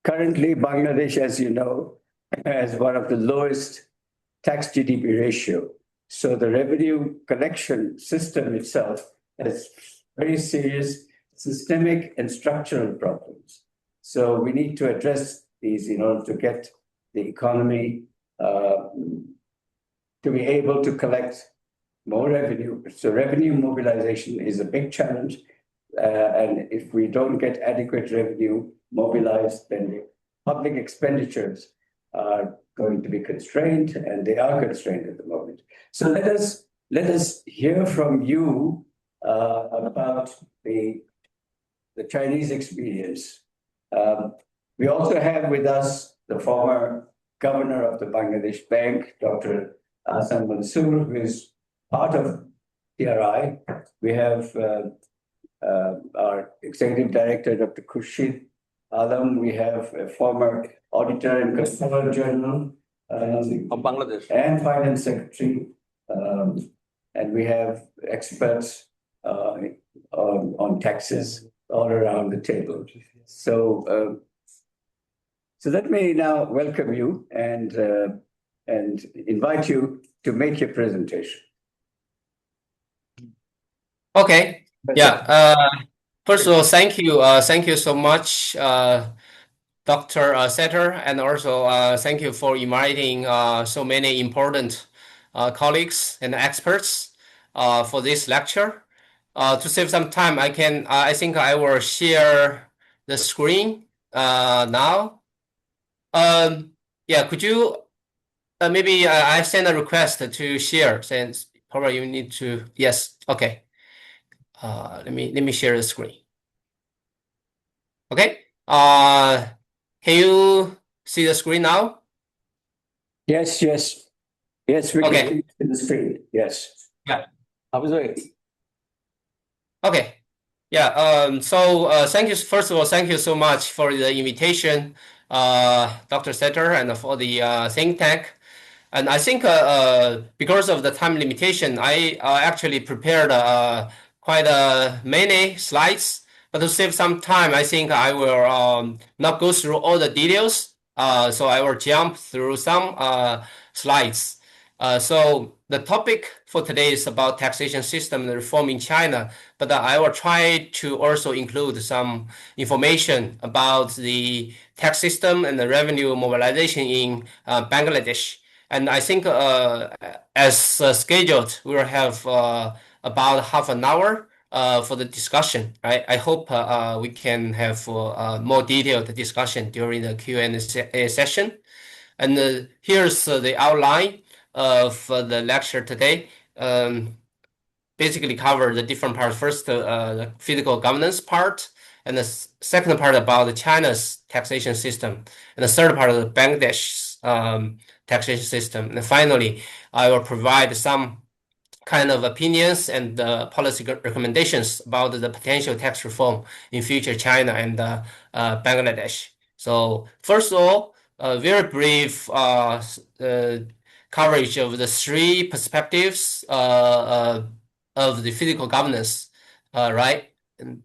Currently, Bangladesh, as you know, has one of the lowest tax GDP ratio. So the revenue collection system itself has very serious systemic and structural problems. So we need to address these in order to get the economy to be able to collect more revenue. So revenue mobilization is a big challenge. And if we don't get adequate revenue mobilized, then the public expenditures are going to be constrained, and they are constrained at the moment. So let us hear from you about the Chinese experience. We also have with us the former governor of the Bangladesh Bank, Dr. Ahsan Mansoor, who is part of PRI. We have our executive director, Dr. Khurshid Alam. We have a former auditor and controller general of Bangladesh and finance secretary. And we have experts on taxes all around the table. So let me now welcome you and invite you to make your presentation. Okay. Yeah. First of all, thank you so much, Dr. Setter, and also thank you for inviting so many important colleagues and experts for this lecture. To save some time, I think I will share the screen now. Yeah, could you maybe I send a request to share, since probably you need to. Yes. Okay. Let me share the screen. Okay. Can you see the screen now? Yes. We can see the screen. Yes. Yeah. I was waiting. Okay. Yeah. So thank you. First of all, thank you so much for the invitation, Dr. Setter, and for the think tank. And I think because of the time limitation, I actually prepared quite many slides. But to save some time, I think I will not go through all the details. So I will jump through some slides. So the topic for today is about taxation system reform in China, but I will try to also include some information about the tax system and the revenue mobilization in Bangladesh. And I think as scheduled, we will have about half an hour for the discussion, right? I hope we can have more detailed discussion during the Q&A session. And here's the outline of the lecture today. Basically cover the different parts. First, the physical governance part, and the second part about China's taxation system, and the third part of the Bangladesh's taxation system. And finally, I will provide some kind of opinions and policy recommendations about the potential tax reform in future China and Bangladesh. So first of all, a very brief coverage of the three perspectives of the physical governance, right? And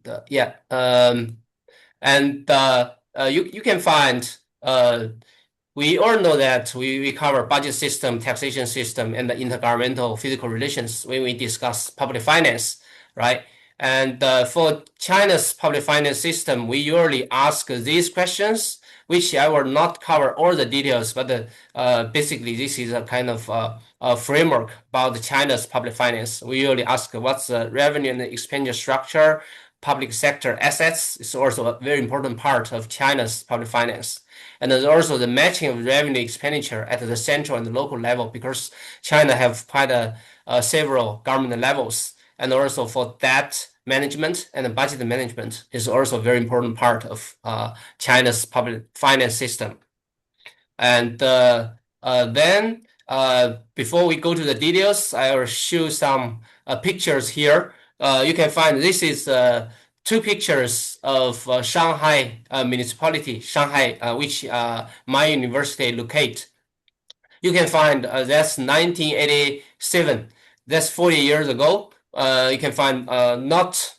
you can find we all know that we cover budget system, taxation system, and the intergovernmental physical relations when we discuss public finance, right? And for China's public finance system, we usually ask these questions, which I will not cover all the details, but basically this is a kind of a framework about China's public finance. We usually ask what's the revenue and the expenditure structure. Public sector assets is also a very important part of China's public finance. And there's also the matching of revenue expenditure at the central and the local level, because China have quite several government levels. And also for debt management and budget management is also a very important part of China's public finance system. And then before we go to the details, I will show some pictures here. You can find this is two pictures of Shanghai municipality, Shanghai, which my university locate. You can find that's 1987. That's 40 years ago. You can find almost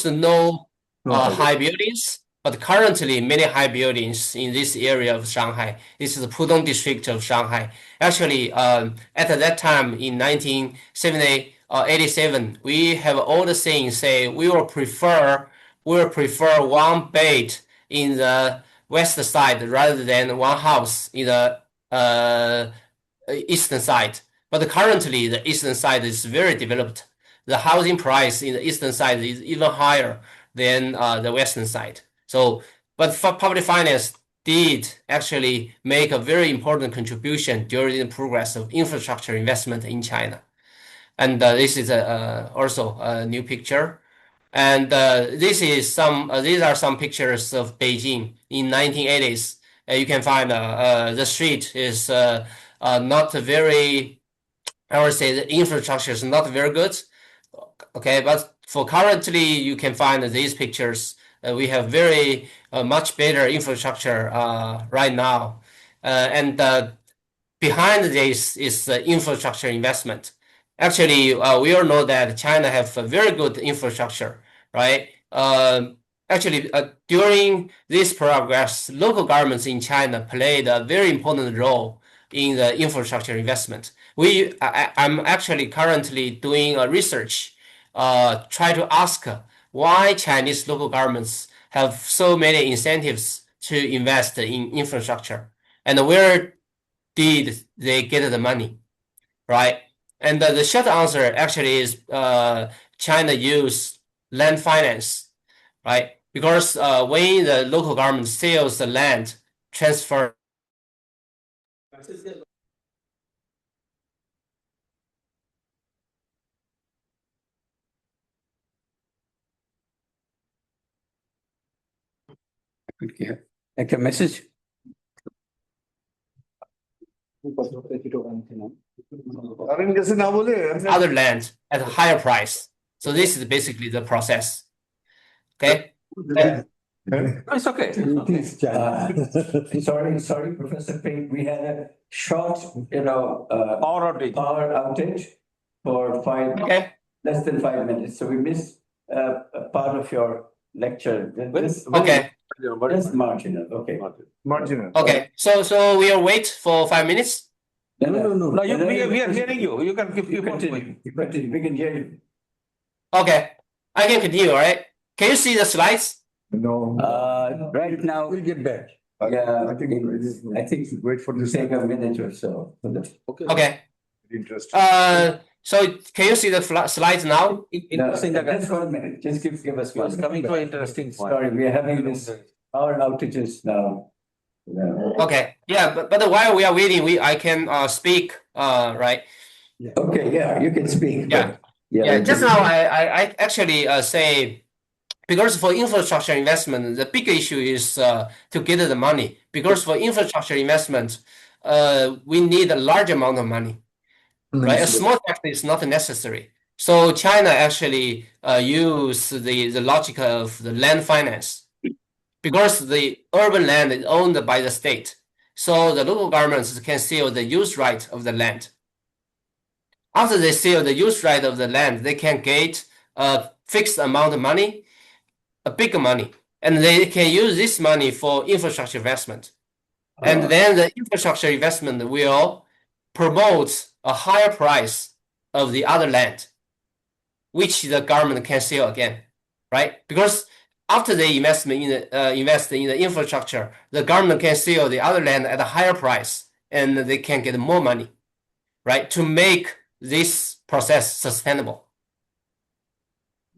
no high buildings, but currently many high buildings in this area of Shanghai. This is the Pudong district of Shanghai. Actually, at that time in 1987, we have all the saying say we will prefer one bed in the west side rather than one house in the eastern side. But currently, the eastern side is very developed. The housing price in the eastern side is even higher than the western side. So, but public finance did actually make a very important contribution during the progress of infrastructure investment in China. And this is also a new picture. And these are some pictures of Beijing in 1980s. You can find the street is not very, I would say the infrastructure is not very good. Okay, but for currently you can find these pictures. We have very much better infrastructure right now. And behind this is infrastructure investment. Actually, we all know that China have a very good infrastructure, right? Actually, during this progress, local governments in China played a very important role in the infrastructure investment. I'm actually currently doing a research, try to ask why Chinese local governments have so many incentives to invest in infrastructure, and where did they get the money, right? And the short answer actually is China use land finance, right? Because when the local government sells the land, transfer. Like a message. Other land at a higher price. So this is basically the process. Okay. It's okay. Sorry, Professor Ping. We had a short, power outage for less than 5 minutes. So we missed a part of your lecture. Okay. Just marginal. Okay. Marginal. Okay. So we'll wait for 5 minutes. No. We are hearing you. You can keep Continue. We can hear you. Okay. I can continue, all right? Can you see the slides? No. Right now, We'll get back. yeah, I think wait for this take a minute or so. Okay. Interesting. So can you see the slides now? Interesting. Just 1 minute. Just give us one. Coming to an interesting point. Sorry, we are having this power outages now. Yeah. Okay. Yeah, but while we are waiting, I can speak, right? Okay, yeah, you can speak. Yeah. Yeah. Just now, I actually say, because for infrastructure investment, the big issue is to get the money. Because for infrastructure investment, we need a large amount of money, right? A small tax is not necessary. So China actually use the logic of the land finance, because the urban land is owned by the state. So the local governments can sell the use right of the land. After they sell the use right of the land, they can get a fixed amount of money, a big money, and they can use this money for infrastructure investment. And then the infrastructure investment will promote a higher price of the other land, which the government can sell again, right? Because after they invest in the infrastructure, the government can sell the other land at a higher price, and they can get more money, right? To make this process sustainable.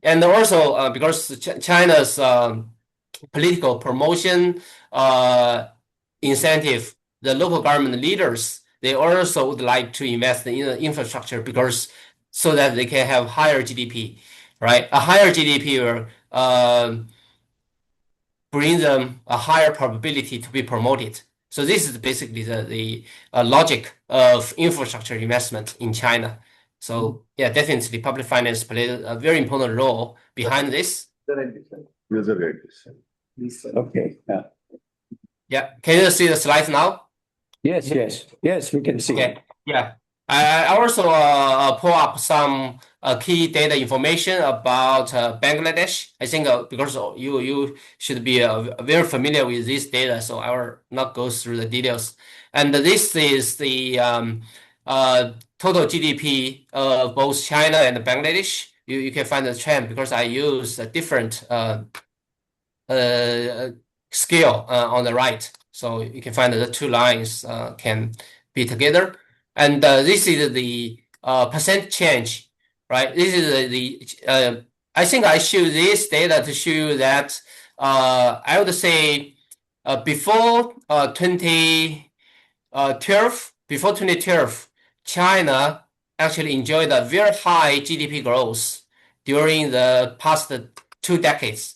And also because China's political promotion incentive, the local government leaders, they also would like to invest in the infrastructure because so that they can have higher GDP, right? A higher GDP will bring them a higher probability to be promoted. So this is basically the logic of infrastructure investment in China. So yeah, definitely public finance played a very important role behind this. Okay. Yeah. Yeah. Can you see the slides now? Yes, we can see. Okay. Yeah. I also pull up some key data information about Bangladesh. I think because you should be very familiar with this data, so I will not go through the details. And this is the total GDP of both China and Bangladesh. You can find the trend because I use a different scale on the right, so you can find the two lines can be together. And this is the percent change, right? This is the I think I show this data to show you that I would say before 2012, China actually enjoyed a very high GDP growth during the past 2 decades,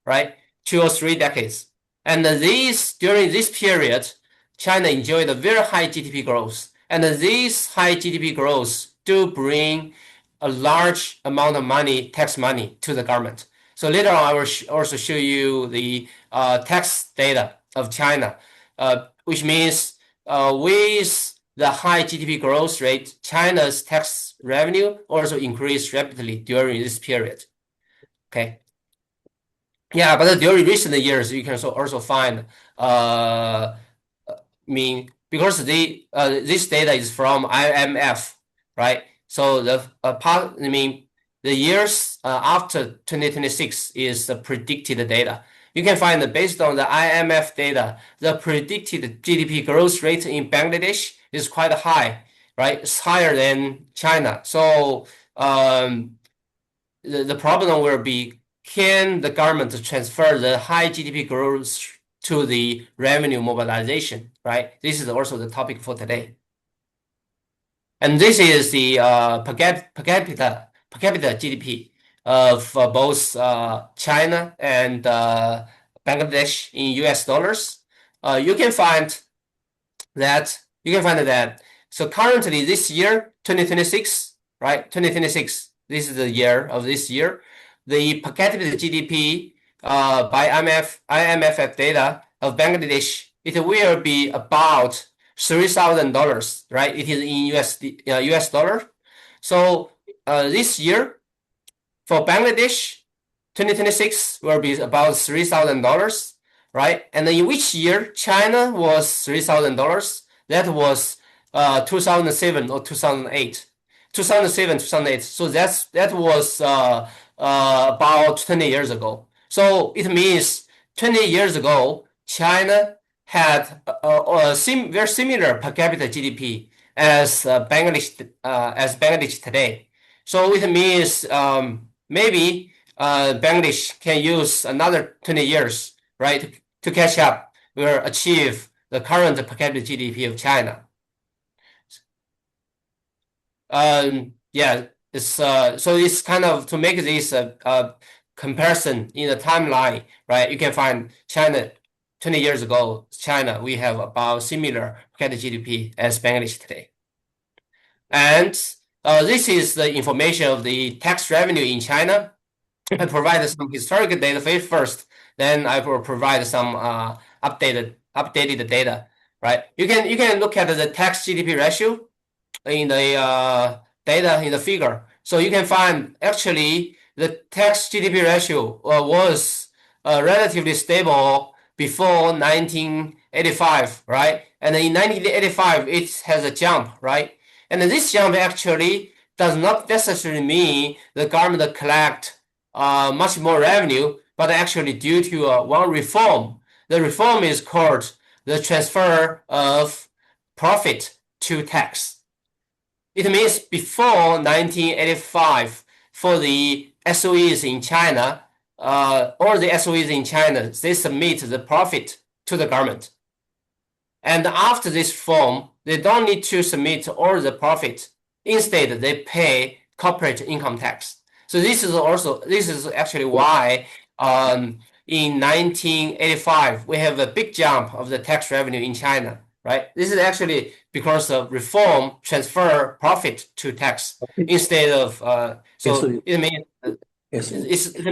right? 2 or 3 decades. And during this period, China enjoyed a very high GDP growth. And this high GDP growth do bring a large amount of money, tax money, to the government. So later on, I will also show you the tax data of China, which means with the high GDP growth rate, China's tax revenue also increased rapidly during this period. Okay. Yeah, but during recent years, you can also find, because this data is from IMF, right? So the years after 2026 is the predicted data. You can find that based on the IMF data, the predicted GDP growth rate in Bangladesh is quite high, right? It's higher than China. So the problem will be, can the government transfer the high GDP growth to the revenue mobilization, right? This is also the topic for today. And this is the per capita GDP of both China and Bangladesh in US dollars. You can find that. So currently, this year, 2026, right? 2026. This is the year of this year. The per capita GDP by IMF data of Bangladesh, it will be about $3,000, right? It is in US dollar. So this year for Bangladesh, 2026 will be about $3,000, right? And in which year China was $3,000? That was 2007 or 2008. 2007, 2008. So that was about 20 years ago. So it means 20 years ago, China had a very similar per capita GDP as Bangladesh today. So it means maybe Bangladesh can use another 20 years, right, to catch up, will achieve the current per capita GDP of China. Yeah, so it's kind of to make this comparison in the timeline, right? You can find China 20 years ago, China, we have about similar per capita GDP as Bangladesh today. And this is the information of the tax revenue in China. I provide some historical data first, then I will provide some updated data, right? You can look at the tax GDP ratio in the data in the figure. So you can find actually the tax GDP ratio was relatively stable before 1985, right? And in 1985, it has a jump, right? And this jump actually does not necessarily mean the government collect much more revenue, but actually due to one reform. The reform is called the transfer of profit to tax. It means before 1985, for the SOEs in China, all the SOEs in China, they submit the profit to the government. And after this reform, they don't need to submit all the profit. Instead, they pay corporate income tax. So this is actually why in 1985, we have a big jump of the tax revenue in China, right? This is actually because of reform transfer profit to tax instead of, it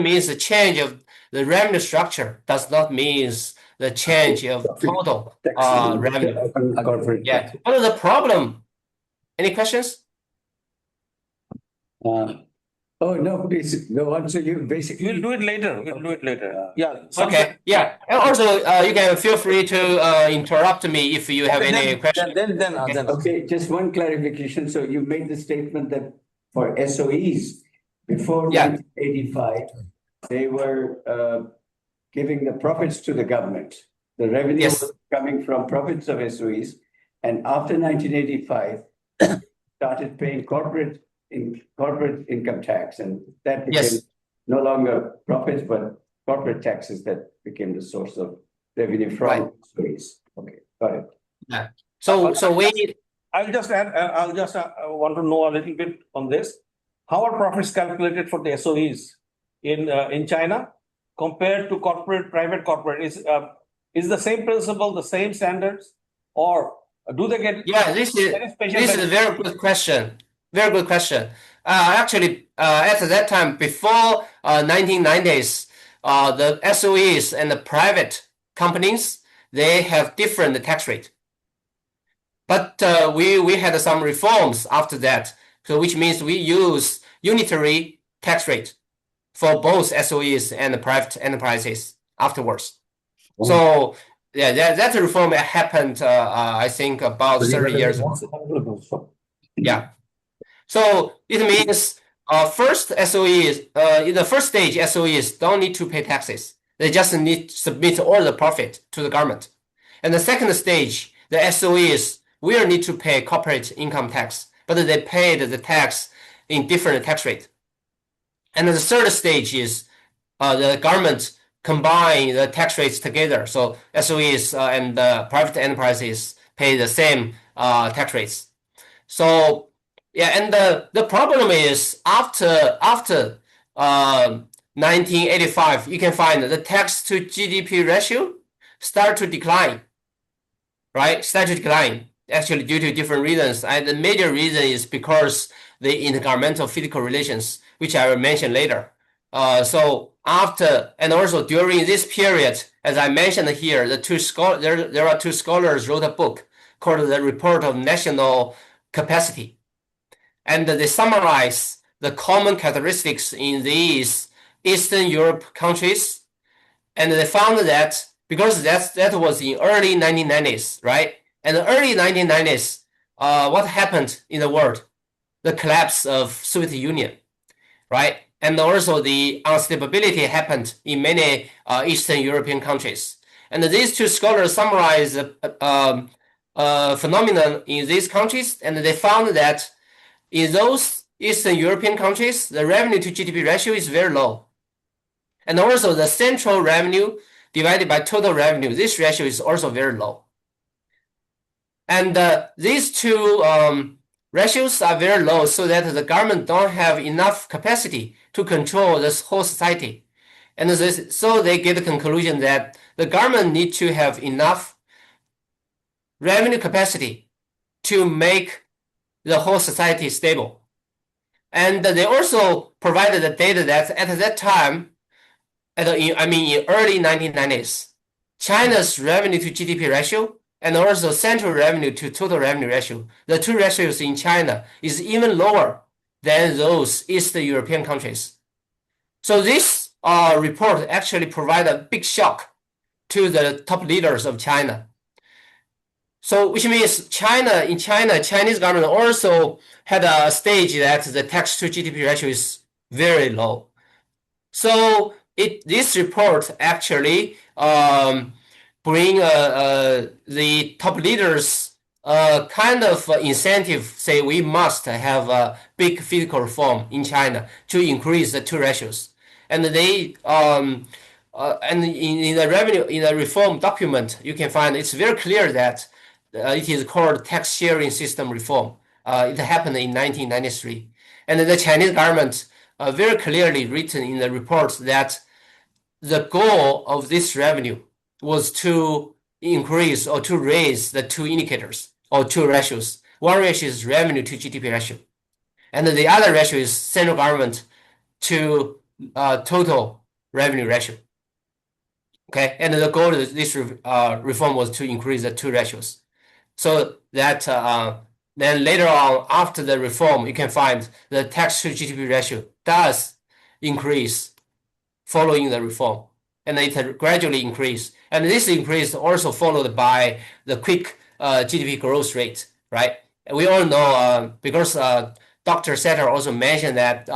means the change of the revenue structure does not mean the change of total revenue. Yeah. What is the problem Any questions? Oh, no, please, go on. So you basically. We'll do it later. We'll do it later. Yeah. Okay, yeah. And also, you can feel free to interrupt me if you have any questions. Then. Okay, just one clarification. So you made the statement that for SOEs, before Yeah. 1985, they were giving the profits to the government. The revenue Yes. was coming from profits of SOEs. And after 1985, started paying corporate income tax. And that became Yes. no longer profits, but corporate taxes that became the source of revenue from Right. SOEs. Okay, got it. Yeah. So we. I'll just add, want to know a little bit on this. How are profits calculated for the SOEs in China compared to private corporate? Is the same principle, the same standards, or do they get? Yeah, this is a very good question. Very good question. Actually, at that time, before 1990s, the SOEs and the private companies, they have different tax rate. But we had some reforms after that, so which means we use unitary tax rate for both SOEs and private enterprises afterwards. So yeah, that reform happened, I think, about 30 years ago. Yeah. So it means first SOEs, in the first stage, SOEs don't need to pay taxes. They just need to submit all the profit to the government. And the second stage, the SOEs will need to pay corporate income tax, but they paid the tax in different tax rate. And the third stage is the government combine the tax rates together. So SOEs and private enterprises pay the same tax rates. So yeah, and the problem is after 1985, you can find the tax to GDP ratio start to decline, right? Start to decline actually due to different reasons. And the major reason is because the intergovernmental fiscal relations, which I will mention later. So after and also during this period, as I mentioned here, there are two scholars wrote a book called The Report of National Capacity, and they summarize the common characteristics in these Eastern Europe countries, and they found that because that was in early 1990s, right? And the early 1990s, what happened in the world? The collapse of Soviet Union, right? And also the instability happened in many Eastern European countries. And these two scholars summarize phenomenon in these countries, and they found that in those Eastern European countries, the revenue to GDP ratio is very low. And also the central revenue divided by total revenue, this ratio is also very low. And these two ratios are very low so that the government don't have enough capacity to control this whole society. And so they get the conclusion that the government needs to have enough revenue capacity to make the whole society stable. And they also provided the data that at that time, in early 1990s, China's revenue to GDP ratio and also central revenue to total revenue ratio, the two ratios in China is even lower than those Eastern European countries. So this report actually provided a big shock to the top leaders of China. So which means Chinese government also had a stage that the tax to GDP ratio is very low. So this report actually bring the top leaders kind of incentive, say we must have a big fiscal reform in China to increase the two ratios. And they and in the reform document, you can find it's very clear that it is called tax sharing system reform. It happened in 1993, and the Chinese government very clearly written in the report that the goal of this revenue was to increase or to raise the two indicators or two ratios. One ratio is revenue to GDP ratio, and the other ratio is central government to total revenue ratio. Okay, and the goal of this reform was to increase the two ratios, so that then later on, after the reform, you can find the tax to GDP ratio does increase following the reform, and it gradually increase. And this increase also followed by the quick GDP growth rate, right? And we all know because Dr. Setter also mentioned that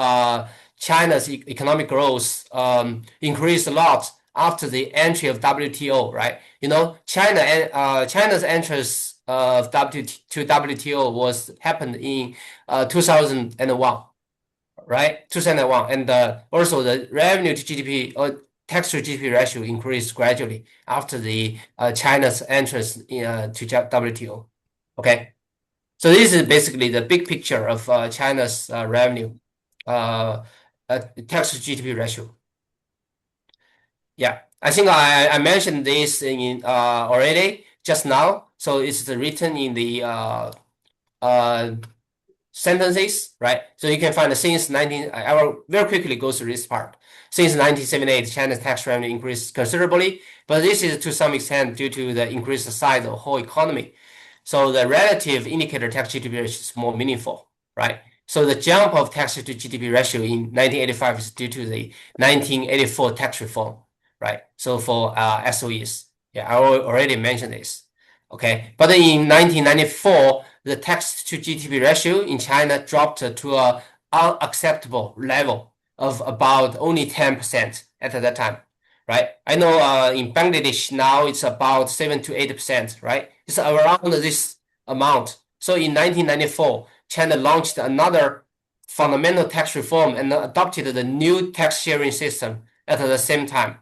China's economic growth increased a lot after the entry of WTO, right? You know, China's entrance of WTO happened in 2001, right? 2001, and also the revenue to GDP or tax to GDP ratio increased gradually after the China's entrance to WTO. Okay, so this is basically the big picture of China's revenue tax to GDP ratio. Yeah, I think I mentioned this in already just now. So it's written in the sentences, right? So you can find I will very quickly go through this part. Since 1978, China's tax revenue increased considerably, but this is to some extent due to the increased size of the whole economy. So the relative indicator tax to GDP ratio is more meaningful, right? So the jump of tax to GDP ratio in 1985 is due to the 1984 tax reform, right? So for SOEs, yeah, I already mentioned this. Okay, but in 1994, the tax to GDP ratio in China dropped to an unacceptable level of about only 10% at that time, right? I know in Bangladesh now it's about 7 to 8%, right? It's around this amount. So in 1994, China launched another fundamental tax reform and adopted the new tax sharing system at the same time.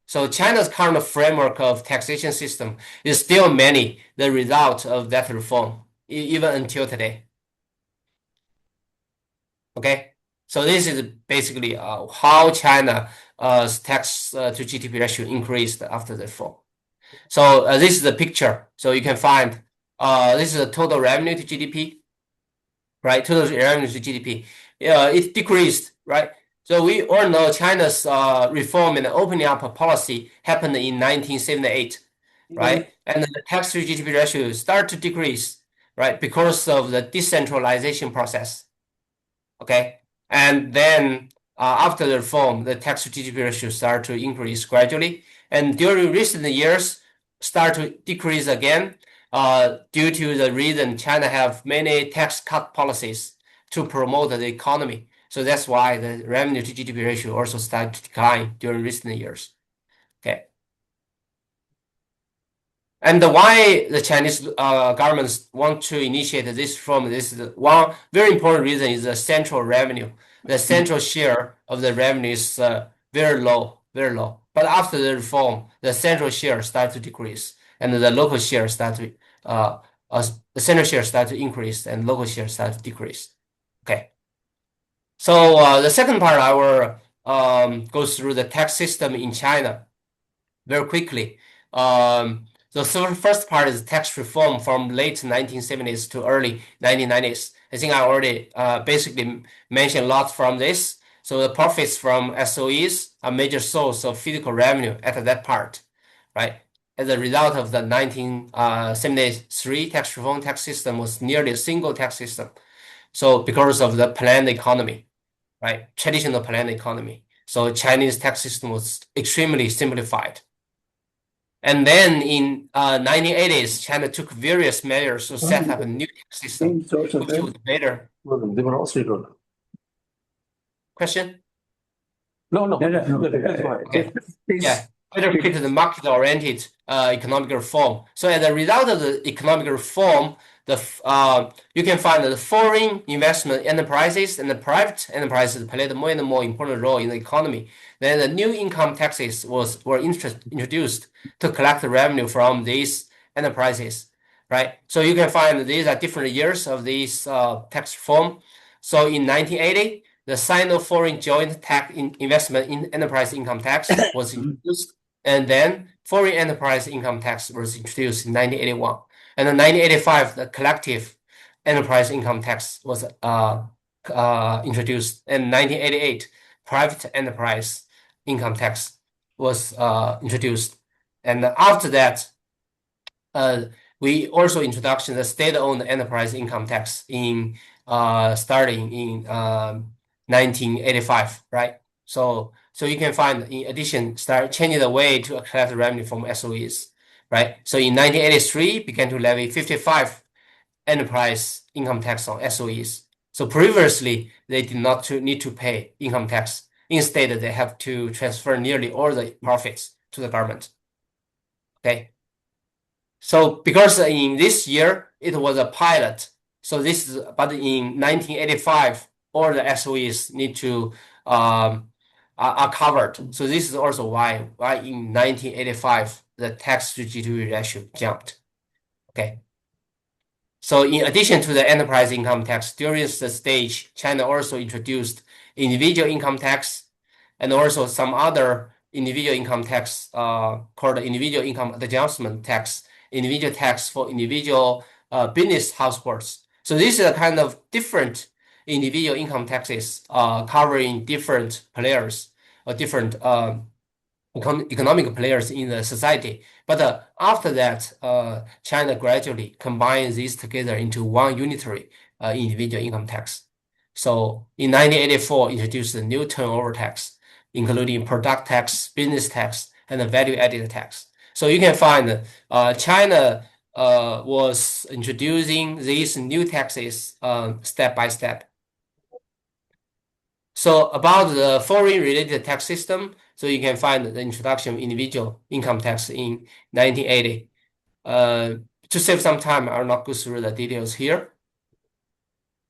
So China's current framework of taxation system is still mainly the result of that reform, even until today. Okay, so this is basically how China's tax to GDP ratio increased after the reform. So this is the picture. So you can find this is the total revenue to GDP, right? Total revenue to GDP. It decreased, right? So we all know China's reform and opening up policy happened in 1978, right? And the tax to GDP ratio started to decrease, right? Because of the decentralization process, okay? And then after the reform, the tax to GDP ratio started to increase gradually. And during recent years, start to decrease again due to the reason China have many tax cut policies to promote the economy. So that's why the revenue to GDP ratio also started to decline during recent years. Okay. And why the Chinese governments want to initiate this reform? This is one very important reason is the central revenue. The central share of the revenue is very low, very low. But after the reform, the central share started to decrease, and the local share started to the central share started to increase, and local share started to decrease. Okay. So the second part, I will go through the tax system in China very quickly. The first part is tax reform from late 1970s to early 1990s. I think I already basically mentioned a lot from this. So the profits from SOEs are major source of fiscal revenue at that part, right? As a result of the 1973 tax reform, tax system was nearly a single tax system. So because of the planned economy, right? Traditional planned economy. So Chinese tax system was extremely simplified. And then in 1980s, China took various measures to set up a new tax system, which was better. Well, they were also good. Question? No. Okay. Yeah, better fit the market-oriented economic reform. So as a result of the economic reform, you can find that the foreign investment enterprises and the private enterprises played more and more important role in the economy. Then the new income taxes were introduced to collect the revenue from these enterprises, right? So you can find these are different years of these tax reform. So in 1980, the Sino-foreign joint tax investment in enterprise income tax was introduced, and then foreign enterprise income tax was introduced in 1981. And in 1985, the collective enterprise income tax was introduced. In 1988, private enterprise income tax was introduced. And after that, we also introduced the state-owned enterprise income tax in starting in 1985, right? So you can find, in addition, start changing the way to collect revenue from SOEs, right? So in 1983, began to levy 55 enterprise income tax on SOEs. So previously, they did not need to pay income tax. Instead, they have to transfer nearly all the profits to the government. Okay. So because in this year, it was a pilot. So this is, but in 1985, all the SOEs need to are covered. So this is also why in 1985 the tax to GDP ratio jumped. Okay. So in addition to the enterprise income tax, during the stage, China also introduced individual income tax and also some other individual income tax called individual income adjustment tax, individual tax for individual business households. So this is a kind of different individual income taxes covering different players or different economic players in the society. But after that, China gradually combines these together into one unitary individual income tax. So in 1984, introduced the new turnover tax, including product tax, business tax, and the value-added tax. So you can find China was introducing these new taxes step by step. So about the foreign-related tax system, so you can find the introduction of individual income tax in 1980. To save some time, I will not go through the details here.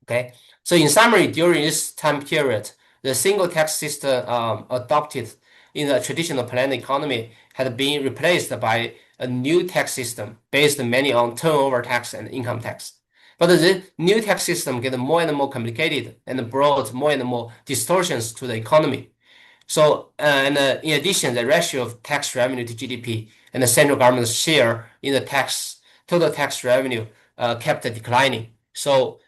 Okay. So in summary, during this time period, the single tax system adopted in the traditional planned economy had been replaced by a new tax system based mainly on turnover tax and income tax. But the new tax system gets more and more complicated and brought more and more distortions to the economy. So, in addition, the ratio of tax revenue to GDP and the central government's share in the total tax revenue kept declining. So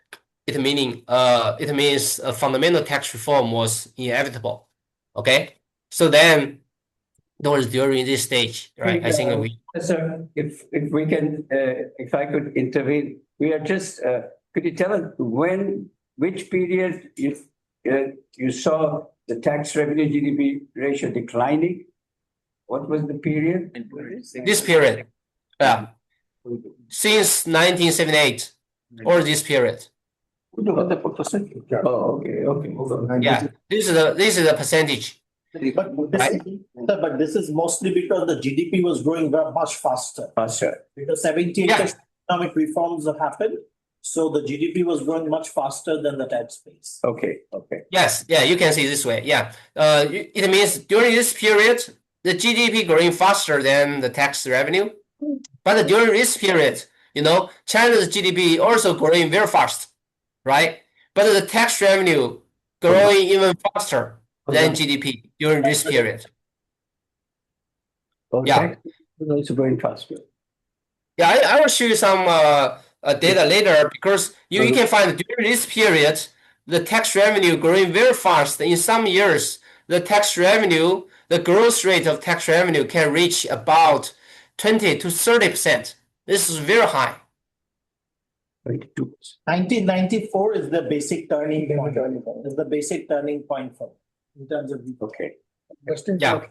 it means a fundamental tax reform was inevitable. Okay, so then that was during this stage, right? I think we. Sir, if we can, if I could intervene, we are just. Could you tell us which period you saw the tax revenue GDP ratio declining? What was the period? This period, yeah, since 1978 or this period. Oh, okay. Yeah, this is the percentage. But this is mostly because the GDP was growing much faster. Because 78 economic reforms have happened, so the GDP was growing much faster than the tax base. Okay. Yes, yeah, you can see this way. Yeah, it means during this period, the GDP growing faster than the tax revenue. But during this period, China's GDP also growing very fast, right? But the tax revenue growing even faster than GDP during this period. Yeah, it's also going faster. Yeah, I will show you some data later because you can find during this period the tax revenue growing very fast. In some years, the growth rate of tax revenue can reach about 20 to 30%. This is very high. 1994 is the basic turning point. Is the basic turning point for in terms of okay. Yeah.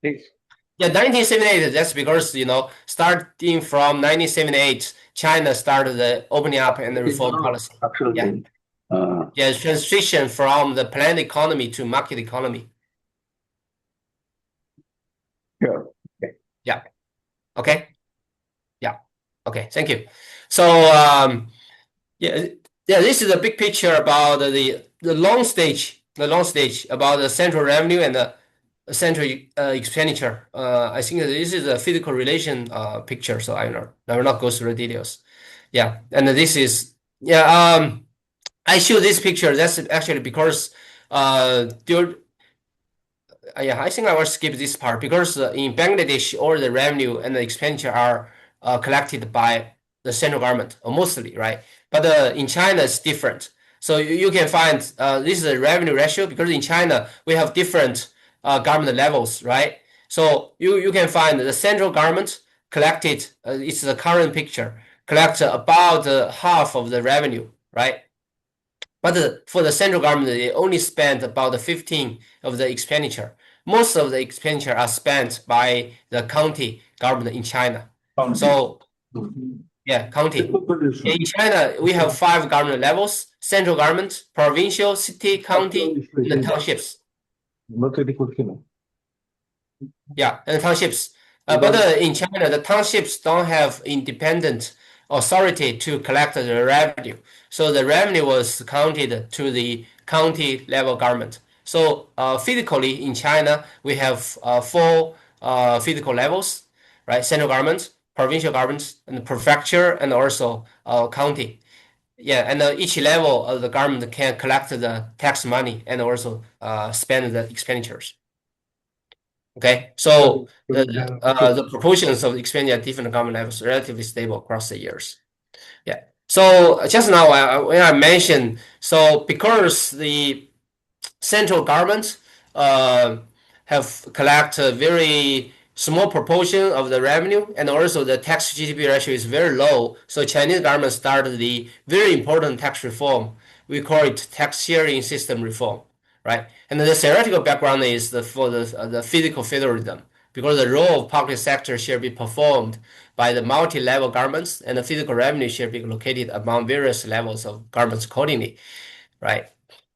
Yeah, 1978. That's because starting from 1978, China started the opening up and the reform policy. Absolutely. Yeah, transition from the planned economy to market economy. Sure. Okay. Yeah. Okay. Yeah. Okay. Thank you. So this is a big picture about the long stage about the central revenue and the central expenditure. I think this is a physical relation picture, so I will not go through the details. Yeah, and this is I show this picture. That's actually because I think I will skip this part because in Bangladesh all the revenue and the expenditure are collected by the central government, mostly, right? But in China it's different. So you can find this is a revenue ratio because in China we have different government levels, right? So you can find the central government collected. It's the current picture collect about half of the revenue, right? But for the central government, they only spend about 15 of the expenditure. Most of the expenditure are spent by the county government in China. So, yeah, county. In China, we have 5 government levels: central government, provincial, city, county, and the townships. Yeah, and townships. But in China, the townships don't have independent authority to collect the revenue. So the revenue was counted to the county level government. So physically in China, we have 4 physical levels, right? Central government, provincial government, and prefecture, and also county. Yeah, and each level of the government can collect the tax money and also spend the expenditures. Okay, so the proportions of expenditure at different government levels relatively stable across the years. Yeah. So just now when I mentioned, so because the central government have collect a very small proportion of the revenue, and also the tax GDP ratio is very low. So Chinese government started the very important tax reform. We call it tax sharing system reform, right? And the theoretical background is for the physical federalism, because the role of public sector shall be performed by the multi-level governments, and the physical revenue shall be located among various levels of governments accordingly, right?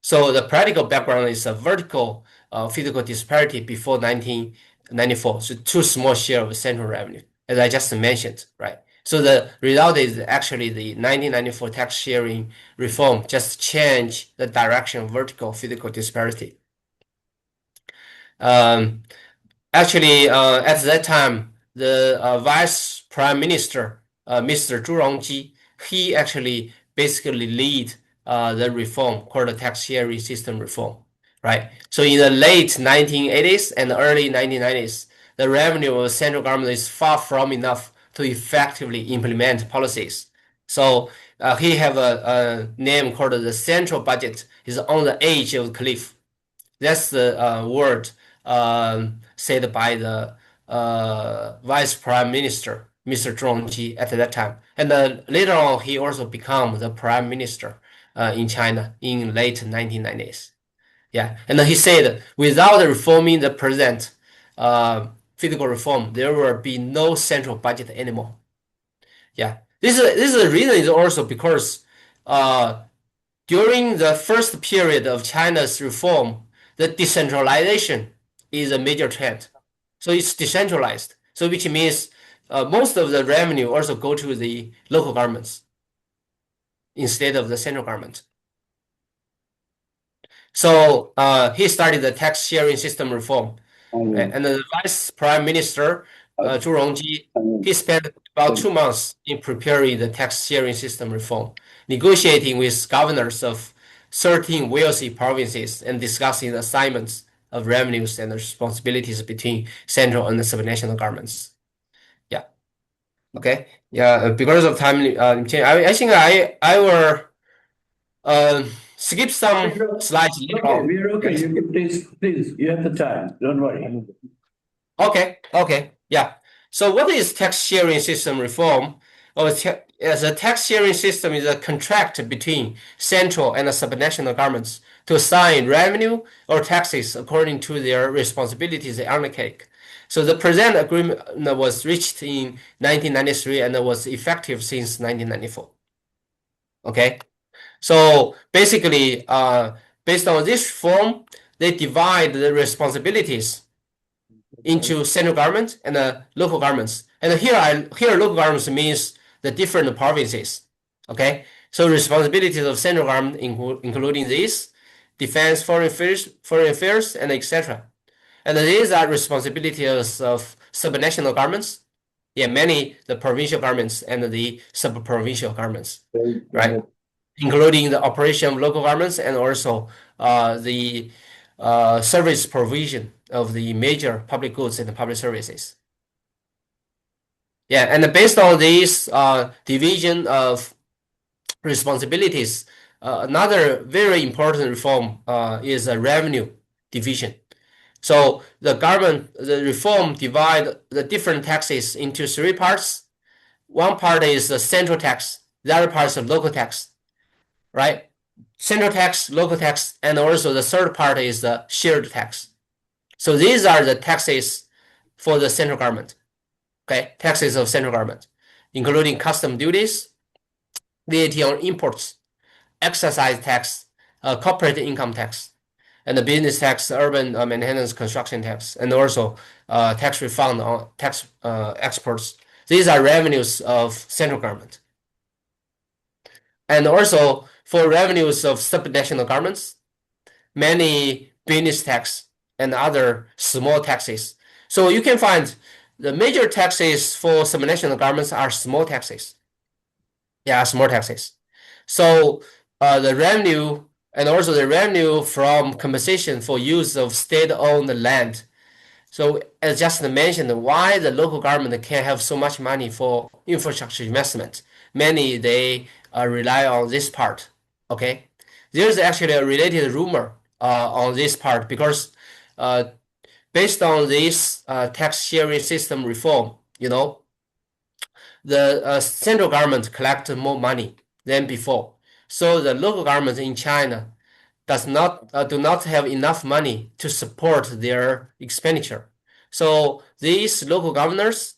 So the practical background is a vertical physical disparity before 1994, so too small share of central revenue, as I just mentioned, right? So the result is actually the 1994 tax sharing reform just changed the direction of vertical physical disparity. Actually, at that time, the Vice Prime Minister, Mr. Zhu Rongji, he actually basically lead the reform called the tax sharing system reform, right? So in the late 1980s and early 1990s, the revenue of the central government is far from enough to effectively implement policies. So he have a name called the central budget is on the edge of the cliff. That's the word said by the Vice Prime Minister, Mr. Zhongji, at that time. And later on, he also became the Prime Minister in China in late 1990s. Yeah, and he said, without reforming the present fiscal reform, there will be no central budget anymore. Yeah, this is the reason is also because during the first period of China's reform, the decentralization is a major trend. So it's decentralized. So which means most of the revenue also go to the local governments instead of the central government. So he started the tax sharing system reform. And the Vice Prime Minister, Zhu Rongji, he spent about 2 months in preparing the tax sharing system reform, negotiating with governors of 13 wealthy provinces and discussing the assignments of revenues and responsibilities between central and the subnational governments. Yeah. Okay. Yeah. Because of time change, I think I will skip some slides later on. We're okay. You can please, you have the time. Don't worry. Okay. Yeah. So what is tax sharing system reform? As a tax sharing system is a contract between central and the subnational governments to assign revenue or taxes according to their responsibilities they undertake. So the present agreement was reached in 1993 and was effective since 1994. Okay. So basically, based on this reform, they divide the responsibilities into central government and local governments. And here local governments means the different provinces. Okay, so responsibilities of central government including these: defense, foreign affairs, and etc. And these are responsibilities of subnational governments. Yeah, many the provincial governments and the sub-provincial governments, right? Including the operation of local governments and also the service provision of the major public goods and public services. Yeah, and based on this division of responsibilities, another very important reform is a revenue division. So the reform divide the different taxes into 3 parts: one part is the central tax, the other part is the local tax, right? Central tax, local tax, and also the third part is the shared tax. So these are the taxes for the central government. Okay, taxes of central government, including custom duties, VAT on imports, excise tax, corporate income tax, and the business tax, urban maintenance construction tax, and also tax refund on tax exports. These are revenues of central government. And also for revenues of subnational governments, many business tax and other small taxes. So you can find the major taxes for subnational governments are small taxes. Yeah, small taxes. So the revenue and also the revenue from compensation for use of state-owned land. So as just mentioned, why the local government can have so much money for infrastructure investment? Many they rely on this part. Okay, there's actually a related rumor on this part because based on this tax sharing system reform, you know, the central government collect more money than before. So the local government in China do not have enough money to support their expenditure. So these local governors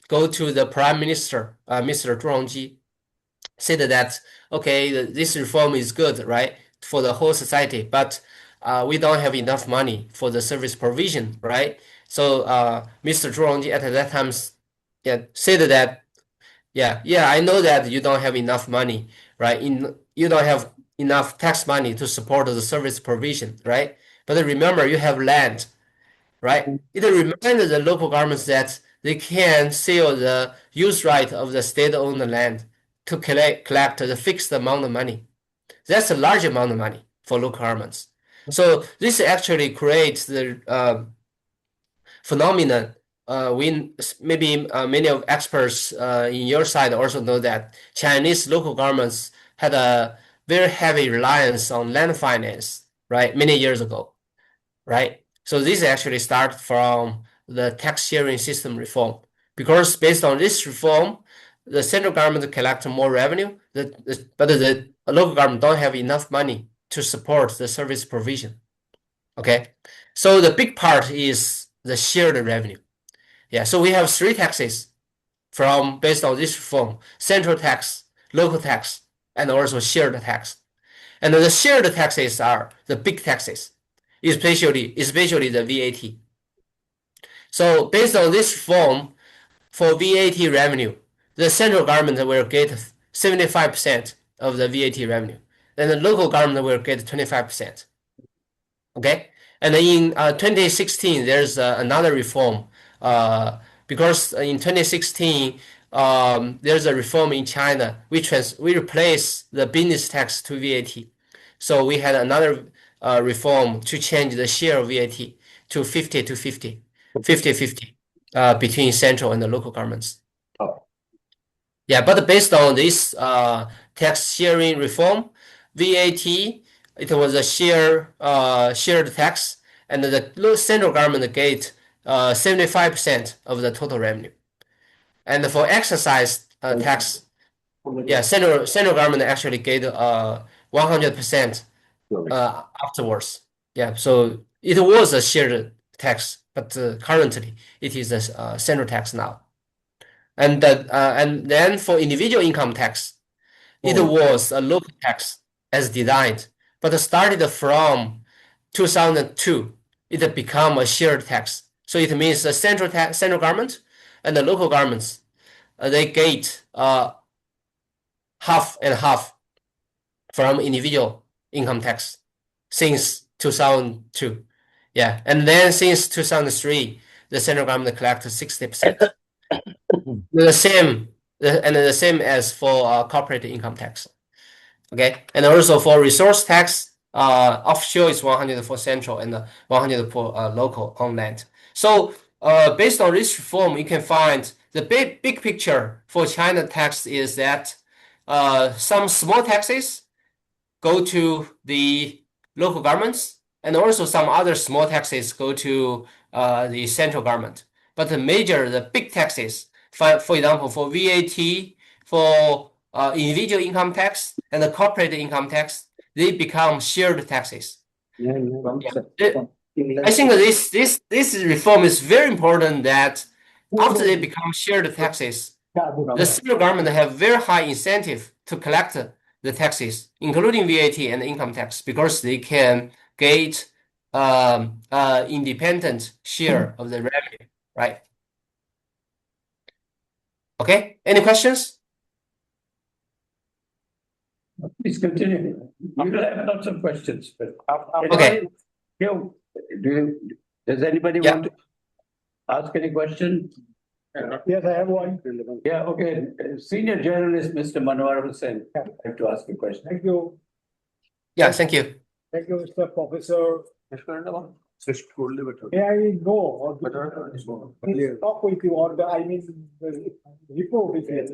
go to the Prime Minister, Mr. Zhang, said that, okay, this reform is good, right, for the whole society, but we don't have enough money for the service provision, right? So Mr. Zhang at that time said that, yeah, I know that you don't have enough money, right? You don't have enough tax money to support the service provision, right? But remember, you have land, right? It reminded the local governments that they can sell the use right of the state-owned land to collect the fixed amount of money. That's a large amount of money for local governments. So this actually creates the phenomenon. Maybe many of experts in your side also know that Chinese local governments had a very heavy reliance on land finance, right? Many years ago, right? So this actually started from the tax sharing system reform, because based on this reform, the central government collect more revenue, but the local government don't have enough money to support the service provision. Okay, so the big part is the shared revenue. Yeah, so we have three taxes based on this reform: central tax, local tax, and also shared tax. And the shared taxes are the big taxes, especially the VAT. So based on this reform, for VAT revenue, the central government will get 75% of the VAT revenue, and the local government will get 25%. Okay, and in 2016, there's another reform because in 2016 there's a reform in China. We replace the business tax to VAT. So we had another reform to change the share of VAT to 50-50 between central and the local governments. Oh. Yeah, but based on this tax sharing reform, VAT, it was a shared tax, and the central government get 75% of the total revenue. And for excise tax, yeah, central government actually get 100% afterwards. Yeah, so it was a shared tax, but currently it is a central tax now. And then for individual income tax, it was a local tax as designed, but started from 2002, it became a shared tax. So it means the central government and the local governments, they get half and half from individual income tax since 2002. Yeah, and then since 2003, the central government collected 60%. The same as for corporate income tax. Okay, and also for resource tax, offshore is 100 for central and 100 for local on land. So based on this reform, you can find the big picture for China tax is that some small taxes go to the local governments, and also some other small taxes go to the central government. But the big taxes For example, for VAT, for individual income tax and the corporate income tax, they become shared taxes. I think this reform is very important that after they become shared taxes, the central government have very high incentive to collect the taxes, including VAT and income tax, because they can get independent share of the revenue, right? Okay, any questions? Please continue. We will have lots of questions, but. Okay. Does anybody Yeah. want to ask any question? Yes, I have one. Yeah, okay. Senior journalist, Mr. Manohar Hussain, I'd like to ask a question. Thank you. Yeah, thank you. Thank you, Mr. Professor. May I go or talk with you or the report is here?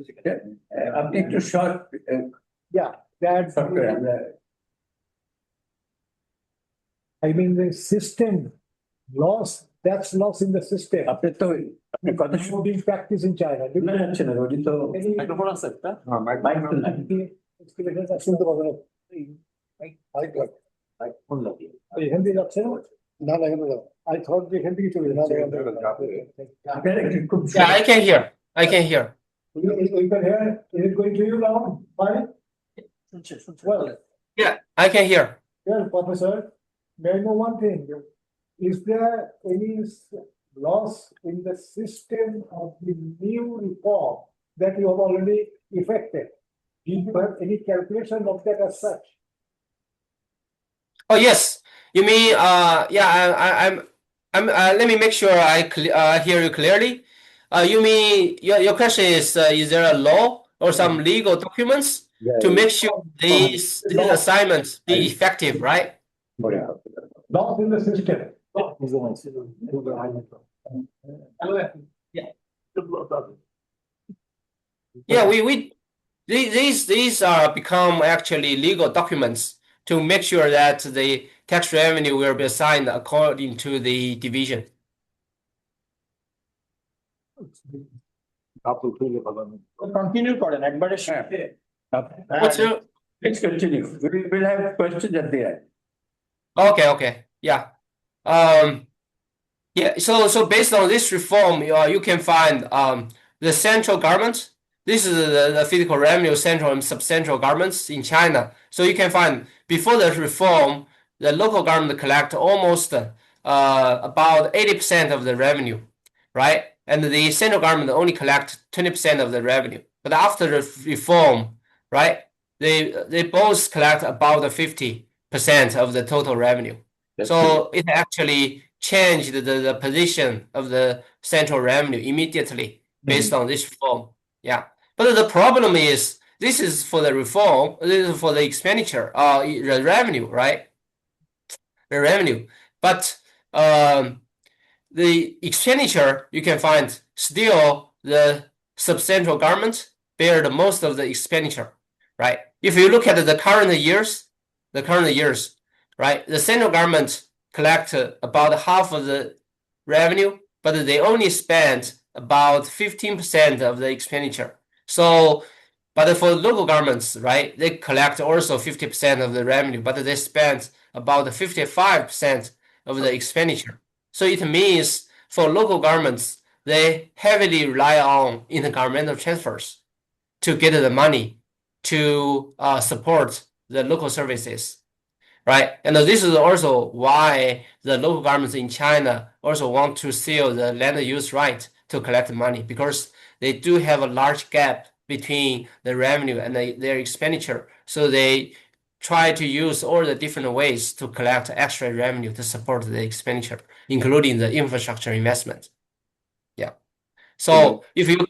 Update to short. Yeah, that the system loss, tax loss in the system. Being practiced in China. Hindi যাচ্ছে না? না না হিন্দি যাবে। I thought the Hindi চলে না। Yeah, I can hear. I can hear. You can hear. Is it going to you now? Fine. Well, Yeah, I can hear. well, Professor, may I know one thing? Is there any loss in the system of the new reform that you have already effected? Do you have any calculation of that as such? Oh yes, you mean yeah, I'm let me make sure I hear you clearly. You mean your question is there a law or some legal documents to make sure these assignments be effective, right? Loss in the system. Yeah, these are become actually legal documents to make sure that the tax revenue will be assigned according to the division. Continue করেন একবারে What's your Let's continue. We'll have questions at the end. okay, yeah. Yeah, so based on this reform, you can find the central government. This is the physical revenue central and subcentral governments in China. So you can find before the reform, the local government collect almost about 80% of the revenue, right? And the central government only collect 20% of the revenue. But after the reform, right, they both collect about 50% of the total revenue. So it actually changed the position of the central revenue immediately based on this reform. Yeah. But the problem is this is for the reform, this is for the expenditure, the revenue, right? The revenue. But the expenditure, you can find still the subcentral government bear the most of the expenditure, right? If you look at the current years, right, the central government collect about half of the revenue, but they only spend about 15% of the expenditure. So, but for local governments, right, they collect also 50% of the revenue, but they spend about 55% of the expenditure. So it means for local governments, they heavily rely on intergovernmental transfers to get the money to support the local services. Right, and this is also why the local governments in China also want to seal the land use right to collect money, because they do have a large gap between the revenue and their expenditure. So they try to use all the different ways to collect extra revenue to support the expenditure, including the infrastructure investment. Yeah. So if you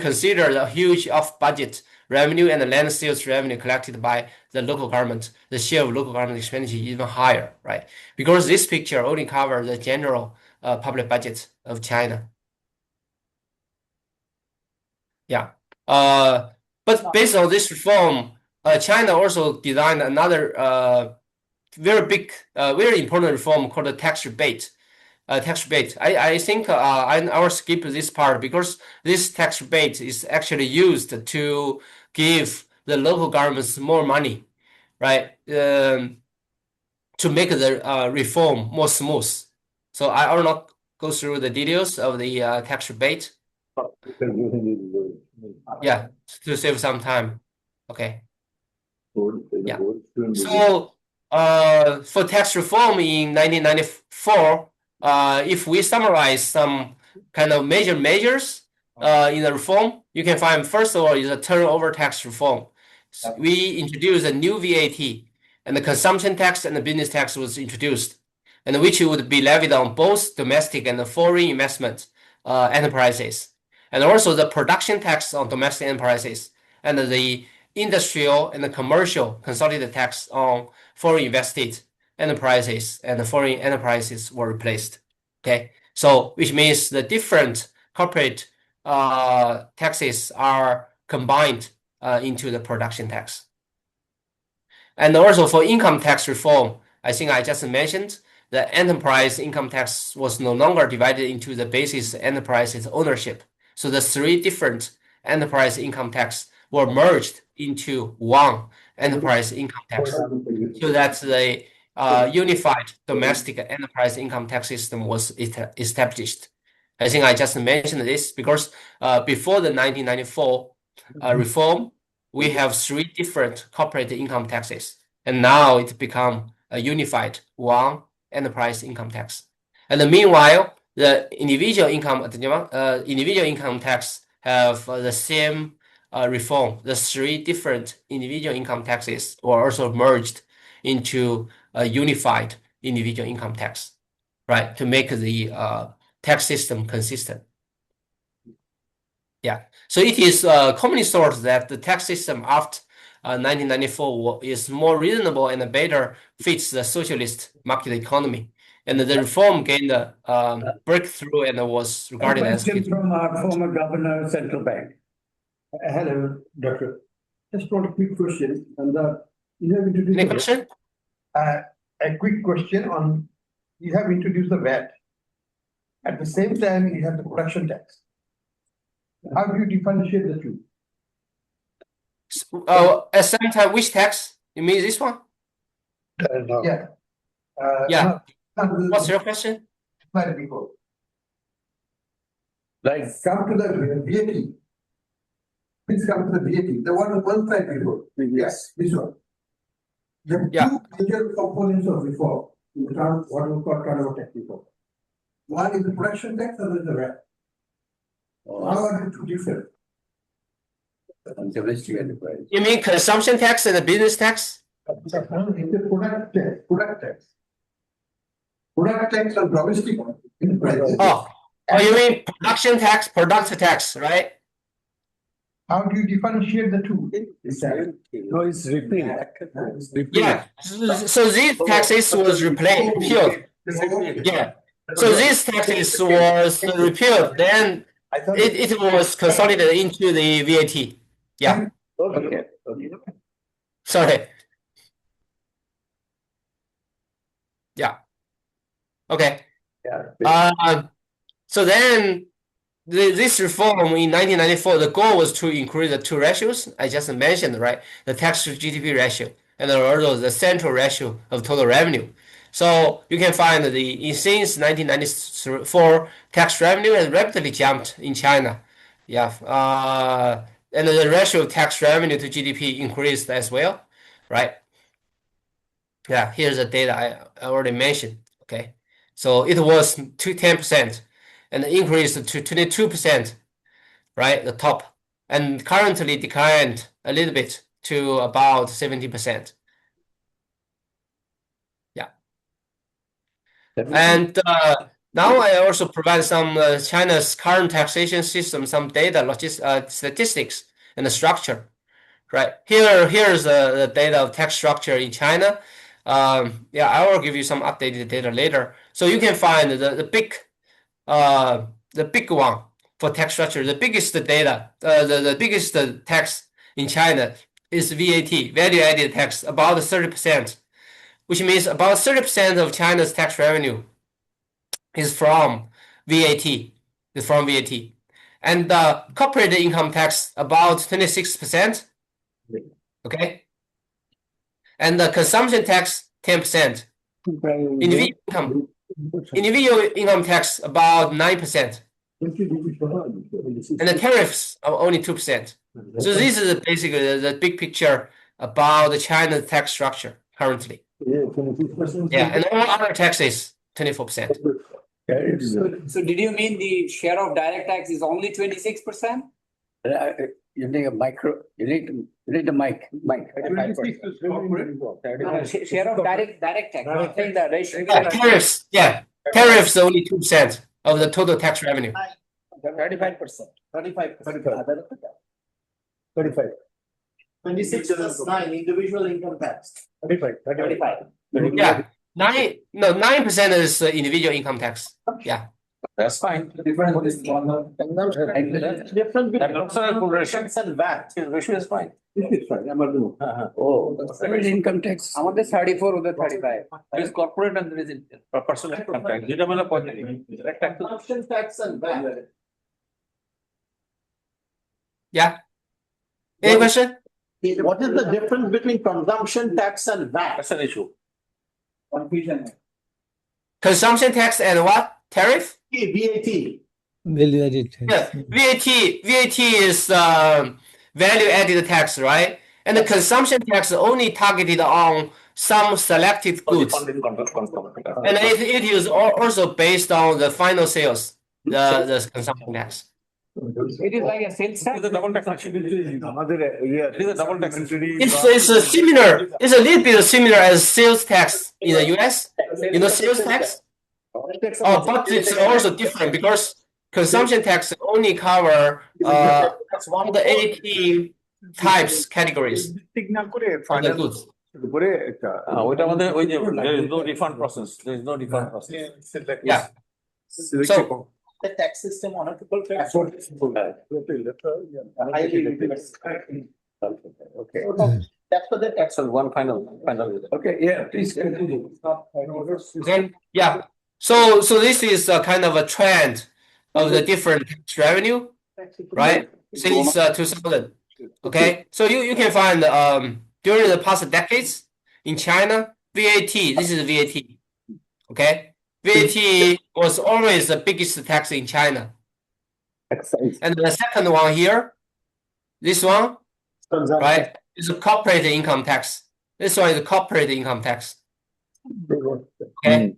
consider the huge off-budget revenue and the land sales revenue collected by the local government, the share of local government expenditure is even higher, right? Because this picture only covers the general public budget of China. Yeah. But based on this reform, China also designed another very big, very important reform called the tax rebate. tax rebate. I think I will skip this part because this tax rebate is actually used to give the local governments more money, right? To make the reform more smooth. So I will not go through the details of the tax rebate. Yeah, to save some time. Okay. Yeah. So for tax reform in 1994, if we summarize some kind of major measures in the reform, you can find first of all is a turnover tax reform. So we introduced a new VAT, and the consumption tax and the business tax was introduced, and which would be levied on both domestic and foreign investment enterprises, and also the production tax on domestic enterprises, and the industrial and the commercial consolidated tax on foreign invested enterprises and the foreign enterprises were replaced. Okay, so which means the different corporate taxes are combined into the production tax. And also for income tax reform, I think I just mentioned the enterprise income tax was no longer divided into the basis enterprise's ownership. So the three different enterprise income tax were merged into one enterprise income tax. So that the unified domestic enterprise income tax system was established. I think I just mentioned this because before the 1994 reform, we have three different corporate income taxes, and now it's become a unified one enterprise income tax. And meanwhile, the individual income tax have the same reform. The three different individual income taxes were also merged into a unified individual income tax, right? To make the tax system consistent. Yeah, so it is commonly thought that the tax system after 1994 is more reasonable and better fits the socialist market economy. And the reform gained a breakthrough and was regarded as from our former governor of central bank. Hello, Doctor. Just got a quick question. And you have introduced any question? A quick question on you have introduced the VAT. At the same time, you have the production tax. How do you differentiate the two? At the same time, which tax? You mean this one? Yeah. Yeah. No, What's your question? before. Like Come to the VAT. Please come to the VAT. The one slide before. Yes, this one. There are Yeah. two major components of reform. What we call turnover tax reform. One is the production tax, other is the VAT. How are the two different? domestic enterprise. You mean consumption tax and the business tax? It's a product tax. Product tax on domestic enterprises. Oh, you mean production tax, product tax, right? How do you differentiate the two? No, it's repealed. Yeah. So these taxes was repealed. Yeah. So these taxes was repealed. Then it was consolidated into the VAT. Yeah. Okay. Sorry. Yeah. Okay. Yeah. So then this reform in 1994, the goal was to increase the two ratios I just mentioned, right? The tax to GDP ratio and also the central ratio of total revenue. So you can find since 1994, tax revenue has rapidly jumped in China. Yeah. And the ratio of tax revenue to GDP increased as well, right? Yeah, here's the data I already mentioned. Okay. So it was to 10% and increased to 22%, right? The top, and currently declined a little bit to about 70%. Yeah. And now I also provide some China's current taxation system, some data, statistics, and the structure. Right here's the data of tax structure in China. Yeah, I will give you some updated data later. So you can find the big one for tax structure. The biggest data, the biggest tax in China is VAT, value added tax, about 30%, which means about 30% of China's tax revenue is from VAT. Is from VAT. And the corporate income tax about 26%. Okay. And the consumption tax 10%. Individual income tax about 9%. And the tariffs are only 2%. So this is basically the big picture about the China tax structure currently. Yeah, and all other taxes 24%. So did you mean the share of direct tax is only 26%? You need a micro, you need a mic. Share of direct tax. Not saying the ratio. Tariffs, tariffs are only 2% of the total tax revenue. 35%. 35. 26 plus 9, individual income tax. 35. Yeah, 9% is individual income tax. Yeah. That's fine. Different between Tax and VAT. Ratio is fine. Oh, corporate income tax. আমাদের 34 ওদের 35 There is corporate and there is personal income tax. যেটা মানে direct tax. Consumption tax and VAT. Yeah. Any question? What is the difference between consumption tax and VAT? That's an issue. confusion Consumption tax and what? Tariff? VAT. Yeah, VAT is value added tax, right? And the consumption tax only targeted on some selected goods. And it is also based on the final sales, the consumption tax. it is like a sales tax. It's a double taxation. It is a double taxation. It's a similar, it's a little bit similar as sales tax in the US. You know, sales tax? Oh, but it's also different because consumption tax only cover all the 18 types categories of the goods. ওইটা আমাদের ওই যে there is no refund process. There is no refund process. Yeah. So The tax system on a triple tax. Okay. That's for the tax. So one final. Okay, yeah, please continue. then, yeah. So this is a kind of a trend of the different tax revenue, right? Since 2000. Okay, so you can find during the past decades in China, VAT. This is VAT. Okay, VAT was always the biggest tax in China. And the second one here, this one, right, is a corporate income tax. This one is a corporate income tax. Okay,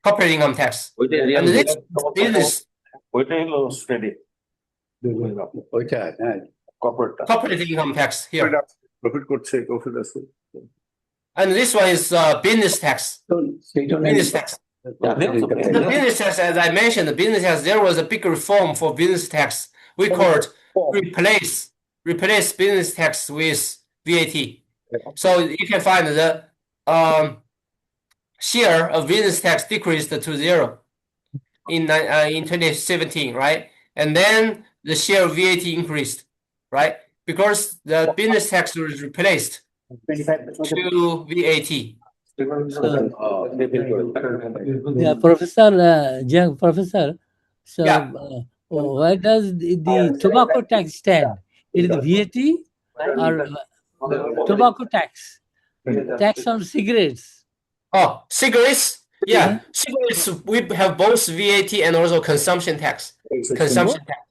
corporate income tax. And this business Steady. corporate income tax here. And this one is business tax. Business tax. The business tax, as I mentioned, the business tax, there was a big reform for business tax. We called replace business tax with VAT. So you can find the share of business tax decreased to 0 in 2017, right? And then the share of VAT increased, right? Because the business tax was replaced to VAT. Yeah, Professor Zhang, Professor. So, Yeah. where does the tobacco tax stand? It is VAT or tobacco tax? Tax on cigarettes. Oh, cigarettes? Yeah, cigarettes, we have both VAT and also consumption tax. Consumption tax.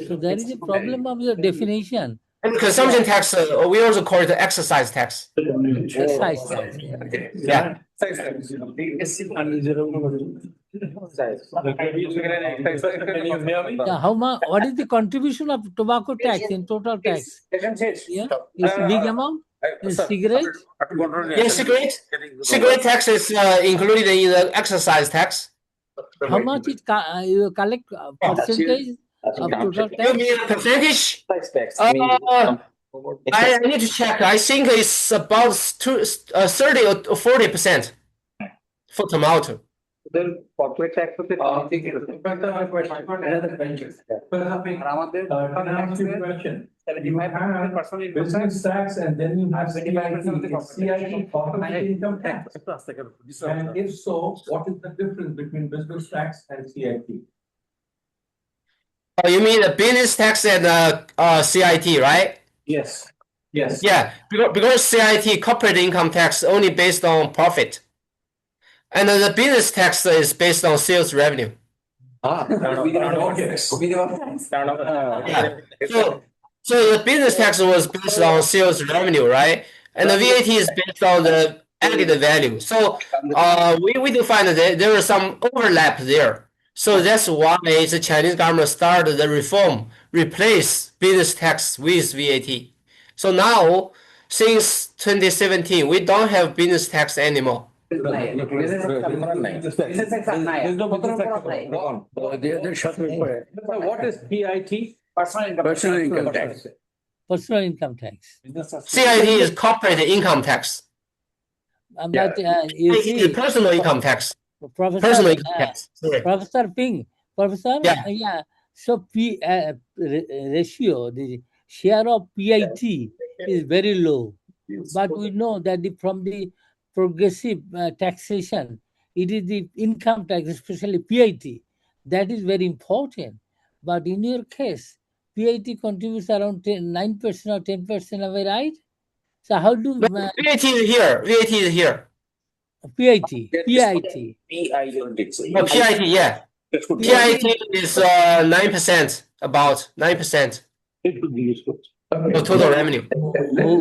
So there is a problem of the definition. And consumption tax, we also call it the exercise tax. Excise tax. Yeah. Yeah, what is the contribution of tobacco tax in total tax? Yeah, it's a big amount. Cigarette? Yeah, cigarette tax is included in the exercise tax. How much it you collect percentage of total You tax? mean percentage? I need to check. I think it's about 30 or 40% for tomato. corporate tax হচ্ছে Another question. আর আমাদের Can I ask you a question? 75% personal income tax Business tax and then you have 25% of the CIT, corporate income tax. And And if so, what is the difference between business tax and CIT? Oh, you mean the business tax and CIT, right? Yes. Yes. Yeah, because CIT, corporate income tax, only based on profit. And the business tax is based on sales revenue. Yeah. So the business tax was based on sales revenue, right? And the VAT is based on the added value. So we do find that there is some overlap there. So that's why the Chinese government started the reform, replace business tax with VAT. So now, since 2017, we don't have business tax anymore. what is PIT? Personal income tax. Personal income tax. CIT is corporate income tax. But you It is see, personal income tax. Professor, Personal income tax. Sorry. Professor Ping, Professor, Yeah. yeah. So ratio, the share of PIT is very low. But we know that from the progressive taxation, it is the income tax, especially PIT, that is very important. But in your case, PIT contributes around 9% or 10%, am I right? So how do VAT is here. VAT is here. PIT? Oh, PIT, yeah. PIT is 9%, about 9% of total revenue.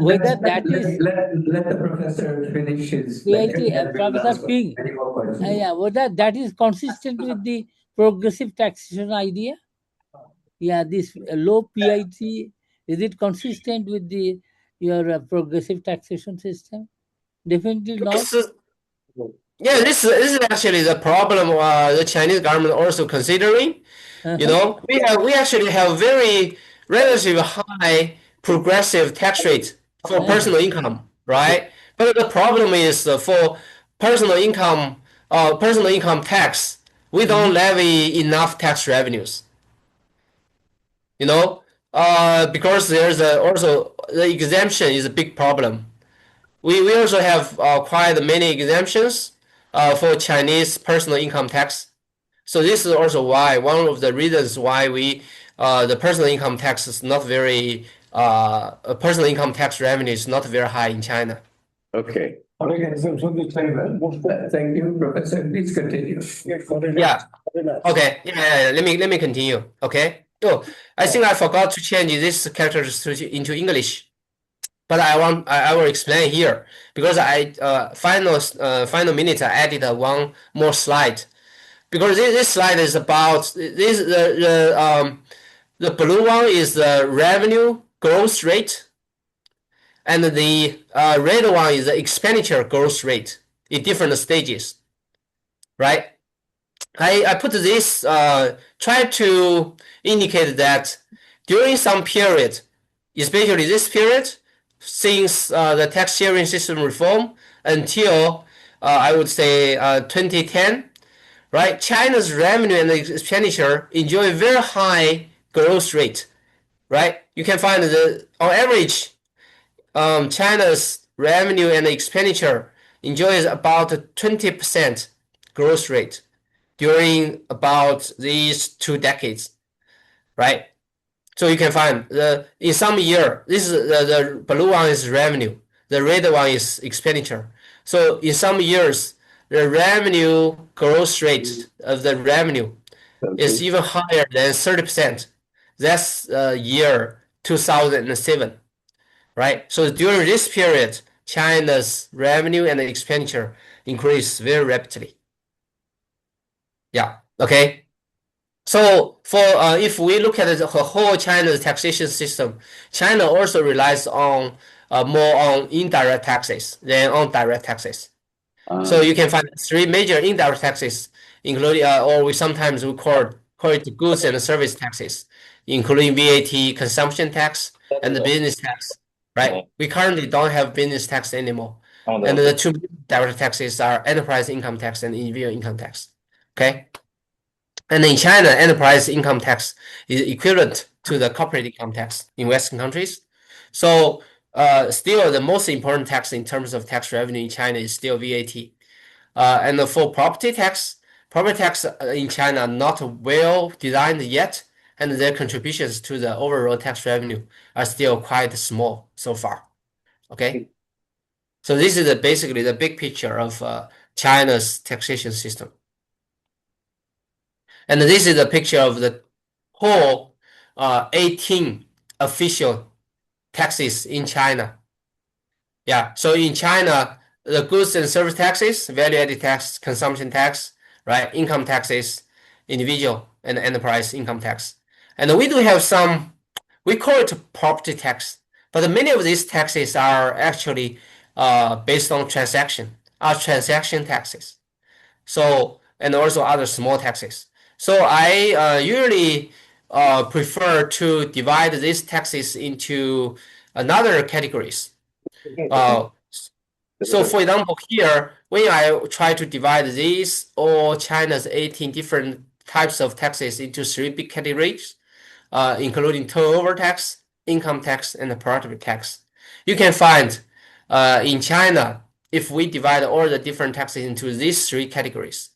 Whether that is Let the professor finish his. PIT, Professor Ping, yeah, whether that is consistent with the progressive taxation idea? Yeah, this low PIT, is it consistent with your progressive taxation system? Definitely not. Yeah, this is actually the problem the Chinese government also considering. You know, we actually have very relatively high progressive tax rate for personal income, right? But the problem is for personal income tax, we don't levy enough tax revenues. You know, because there's also the exemption is a big problem. We also have quite many exemptions for Chinese personal income tax. So this is also why one of the reasons why the personal income tax is not very personal income tax revenue is not very high in China. Okay. Thank you, Professor. Please continue. Yeah. Okay. Yeah. Let me continue. Okay. Oh, I think I forgot to change this characters into English, but I will explain here because final minute I added one more slide. Because this slide is about this the blue one is the revenue growth rate, and the red one is the expenditure growth rate in different stages, right? I put this try to indicate that during some period, especially this period, since the tax sharing system reform until I would say 2010. Right, China's revenue and expenditure enjoy very high growth rate. Right, you can find on average, China's revenue and expenditure enjoys about 20% growth rate during about these 2 decades. Right, so you can find in some year this is the blue one is revenue, the red one is expenditure. So in some years, the revenue growth rate of the revenue is even higher than 30%. That's year 2007, right? So during this period, China's revenue and expenditure increased very rapidly. Yeah, okay. So for if we look at the whole China's taxation system, China also relies on more on indirect taxes than on direct taxes. So you can find 3 major indirect taxes, including or we sometimes call it goods and service taxes, including VAT, consumption tax, and the business tax. Right? We currently don't have business tax anymore, and the 2 direct taxes are enterprise income tax and individual income tax. Okay. And in China, enterprise income tax is equivalent to the corporate income tax in Western countries. So still the most important tax in terms of tax revenue in China is still VAT. And for property tax in China are not well designed yet, and their contributions to the overall tax revenue are still quite small so far. Okay. So this is basically the big picture of China's taxation system. And this is a picture of the whole 18 official taxes in China. Yeah, so in China, the goods and service taxes, value-added tax, consumption tax, right, income taxes, individual and enterprise income tax. And we do have some, we call it property tax, but many of these taxes are actually based on transaction taxes. So, and also other small taxes. So I usually prefer to divide these taxes into another categories. So for example, here, when I try to divide these or China's 18 different types of taxes into 3 big categories, including turnover tax, income tax, and the property tax, you can find in China, if we divide all the different taxes into these 3 categories,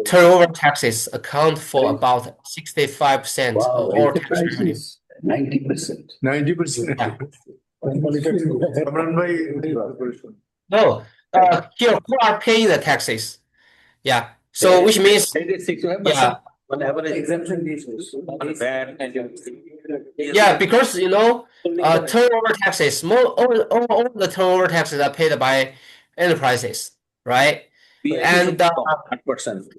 turnover taxes account for about 65% of all tax revenue. 90%. 90%. No, here who are paying the taxes? Yeah. So which means yeah. On average exemption Yeah, because you know, turnover taxes, all the turnover taxes are paid by enterprises, right? And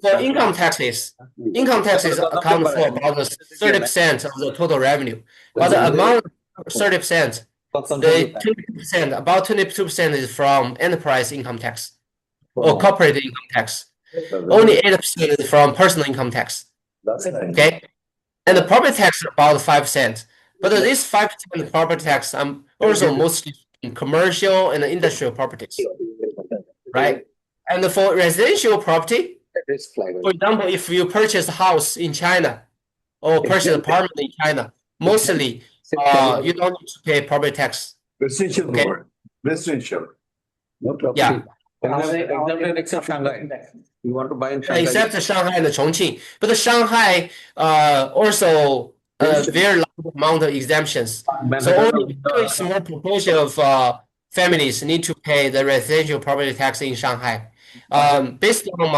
for income taxes account for about 30% of the total revenue. But among 30%, the 22%, about 22% is from enterprise income tax or corporate income tax. Only 8% is from personal income tax. Okay. And the property tax is about 5%. But this 5% property tax also mostly in commercial and industrial properties, right? And for residential property, for example, if you purchase a house in China or purchase an apartment in China, mostly you don't need to pay property tax. Residential Okay. more. Residential. No property. Yeah. Except Shanghai. You want to buy in Shanghai? Except Shanghai and Chongqing. But Shanghai also very large amount of exemptions. So only a very small proportion of families need to pay the residential property tax in Shanghai. Based on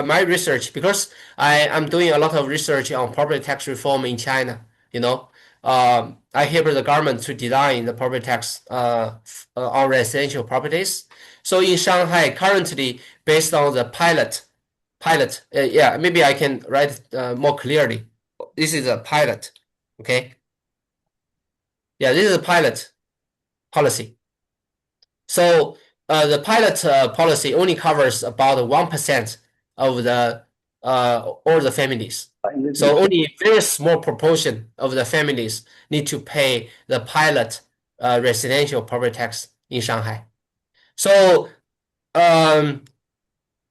my research, because I'm doing a lot of research on property tax reform in China, you know, I help the government to design the property tax on residential properties. So in Shanghai, currently, based on the pilot, yeah, maybe I can write more clearly. This is a pilot, okay? Yeah, this is a pilot policy. So the pilot policy only covers about 1% of the all the families. So only a very small proportion of the families need to pay the pilot residential property tax in Shanghai. So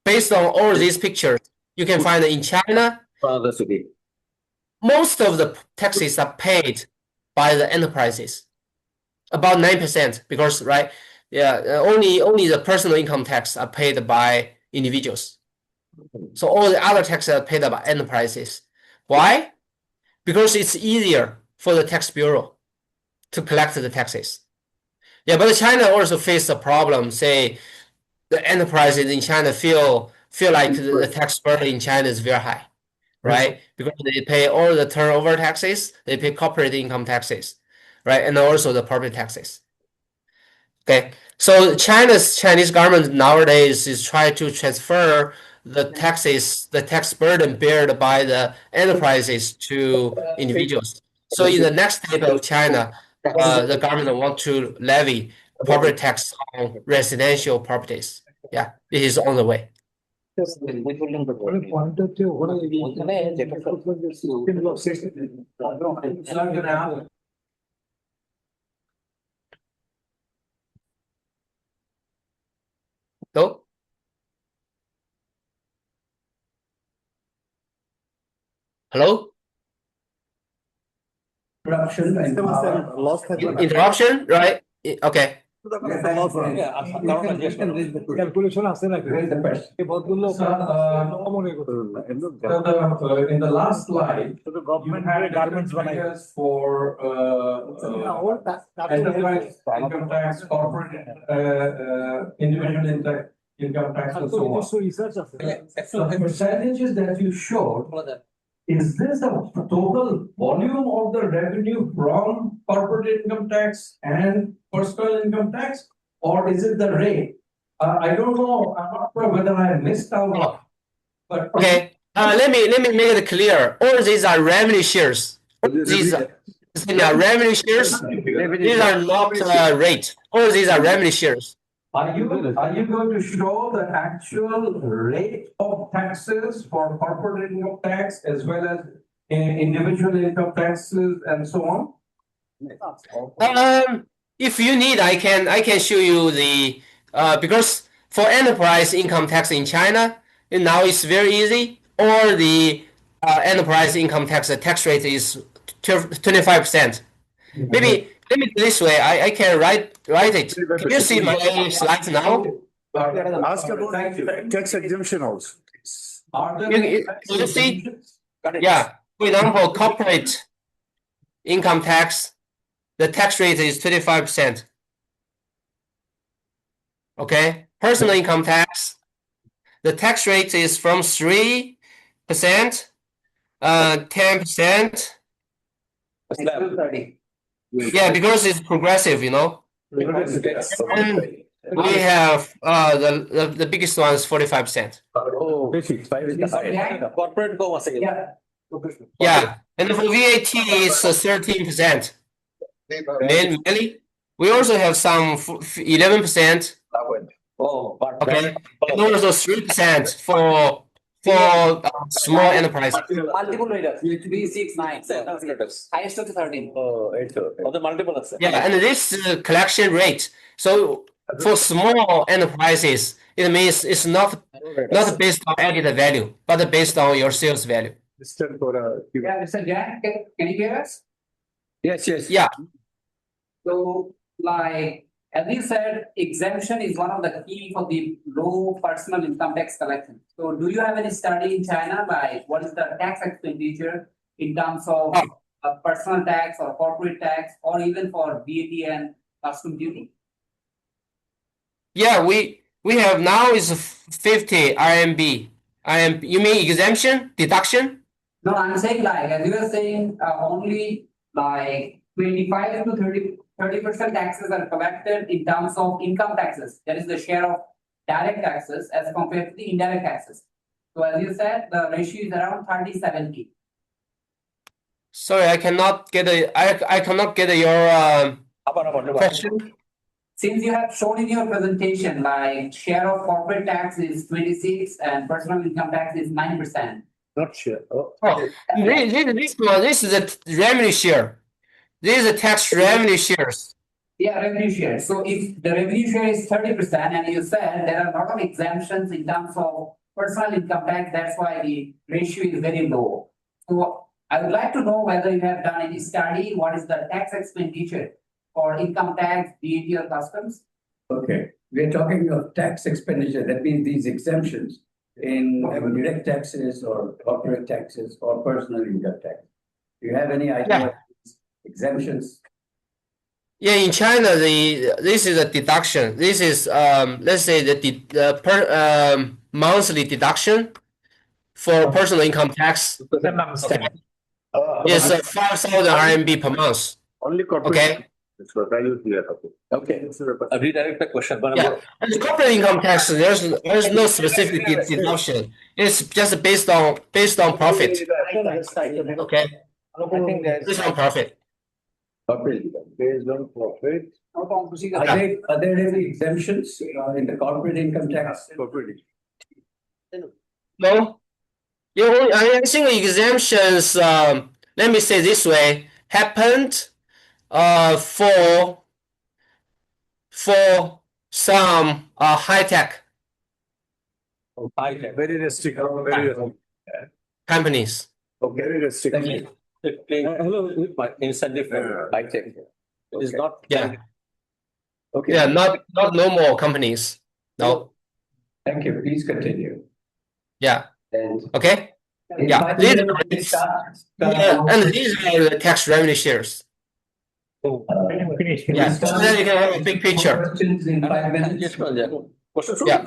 based on all these pictures, you can find that in China, most of the taxes are paid by the enterprises, about 9%, because right, yeah, only the personal income tax are paid by individuals. So all the other taxes are paid by enterprises. Why? Because it's easier for the tax bureau to collect the taxes. Yeah, but China also face a problem. Say the enterprises in China feel like the tax burden in China is very high, right? Because they pay all the turnover taxes, they pay corporate income taxes, right? And also the property taxes. Okay, so Chinese government nowadays is trying to transfer the taxes, the tax burden beared by the enterprises to individuals. So in the next step of China, the government want to levy property tax on residential properties. Yeah, it is on the way. No? Hello? Interruption and Interruption, right? Okay. Calculation আছে নাকি এই ভদ্রগুলো মনে করতে In the last slide, শুধু you government had garments বানাই figures for enterprise income tax, corporate individual income tax and so on. Research আছে So the percentages that you showed, is this the total volume of the revenue from corporate income tax and personal income tax? Or is it the rate? I don't know, I'm not sure whether I missed out, but. Okay. Let me make it clear. All these are revenue shares. These are revenue shares. These are not rate. All these are revenue shares. Are you going to show the actual rate of taxes for corporate income tax as well as individual income taxes and so on? If you need, I can show you the because for enterprise income tax in China, and now it's very easy. Or the enterprise income tax, the tax rate is 25%. Maybe let me do this way. I can write it. Can you see my slides now? Ask about tax exemption also. Are there You see? Yeah. For example, corporate income tax, the tax rate is 25%. Okay. Personal income tax, the tax rate is from 3%, 10%. Yeah, because it's progressive, you know. And we have the biggest one is 45%. corporate go once again? Yeah, and for VAT it's 13%. Mainly, we also have some 11%. Okay, and also 3% for small enterprises. Multiple letters, 3, 6, 9, 7. Highest of 13. The multiple. Yeah, and this collection rate. So for small enterprises, it means it's not based on added value, but based on your sales value. Yeah, Mr. Zhang, can you hear us? Yes, yes. Yeah. So, like, as you said, exemption is one of the key for the low personal income tax collection. So, do you have any study in China, like what is the tax expenditure in terms of personal tax or corporate tax, or even for VAT and custom duty? Yeah, we have now is 50 RMB. You mean exemption, deduction? No, I'm saying like, as you were saying, only like 25 to 30% taxes are collected in terms of income taxes. That is the share of direct taxes as compared to the indirect taxes. So as you said, the ratio is around 30-70. Sorry, I cannot get your question. Since you have shown in your presentation, like share of corporate tax is 26 and personal income tax is 9%. Not sure. This is a revenue share. This is a tax revenue shares. Yeah, revenue share. So if the revenue share is 30%, and you said there are a lot of exemptions in terms of personal income tax, that's why the ratio is very low. So I would like to know whether you have done any study, what is the tax expenditure for income tax, VAT or customs? Okay, we're talking of tax expenditure. That means these exemptions in direct taxes or corporate taxes or personal income tax. Do you have any idea of these exemptions? Yeah, in China, this is a deduction. This is let's say monthly deduction for personal income tax. Okay. It's 5,000 RMB per month. Only corporate. Okay. That's what I use here. Okay. Redirect the question. Yeah, and corporate income tax, there's no specific deduction. It's just based on profit. Okay. Based on profit. Based on profit. Are there any exemptions in the corporate income tax? No. I think exemptions, let me say this way, happened for some high tech Very restricted. Very companies. Okay, very restricted. Hello, my incentive, I think. is not. Yeah. Okay. Yeah, not normal companies. No. Thank you. Please continue. Yeah. And Okay. in Yeah. 5 These minutes, are, we start. yeah, and these are the tax revenue shares. Yeah. So then you can have a big picture. Questions in 5 minutes. Yeah.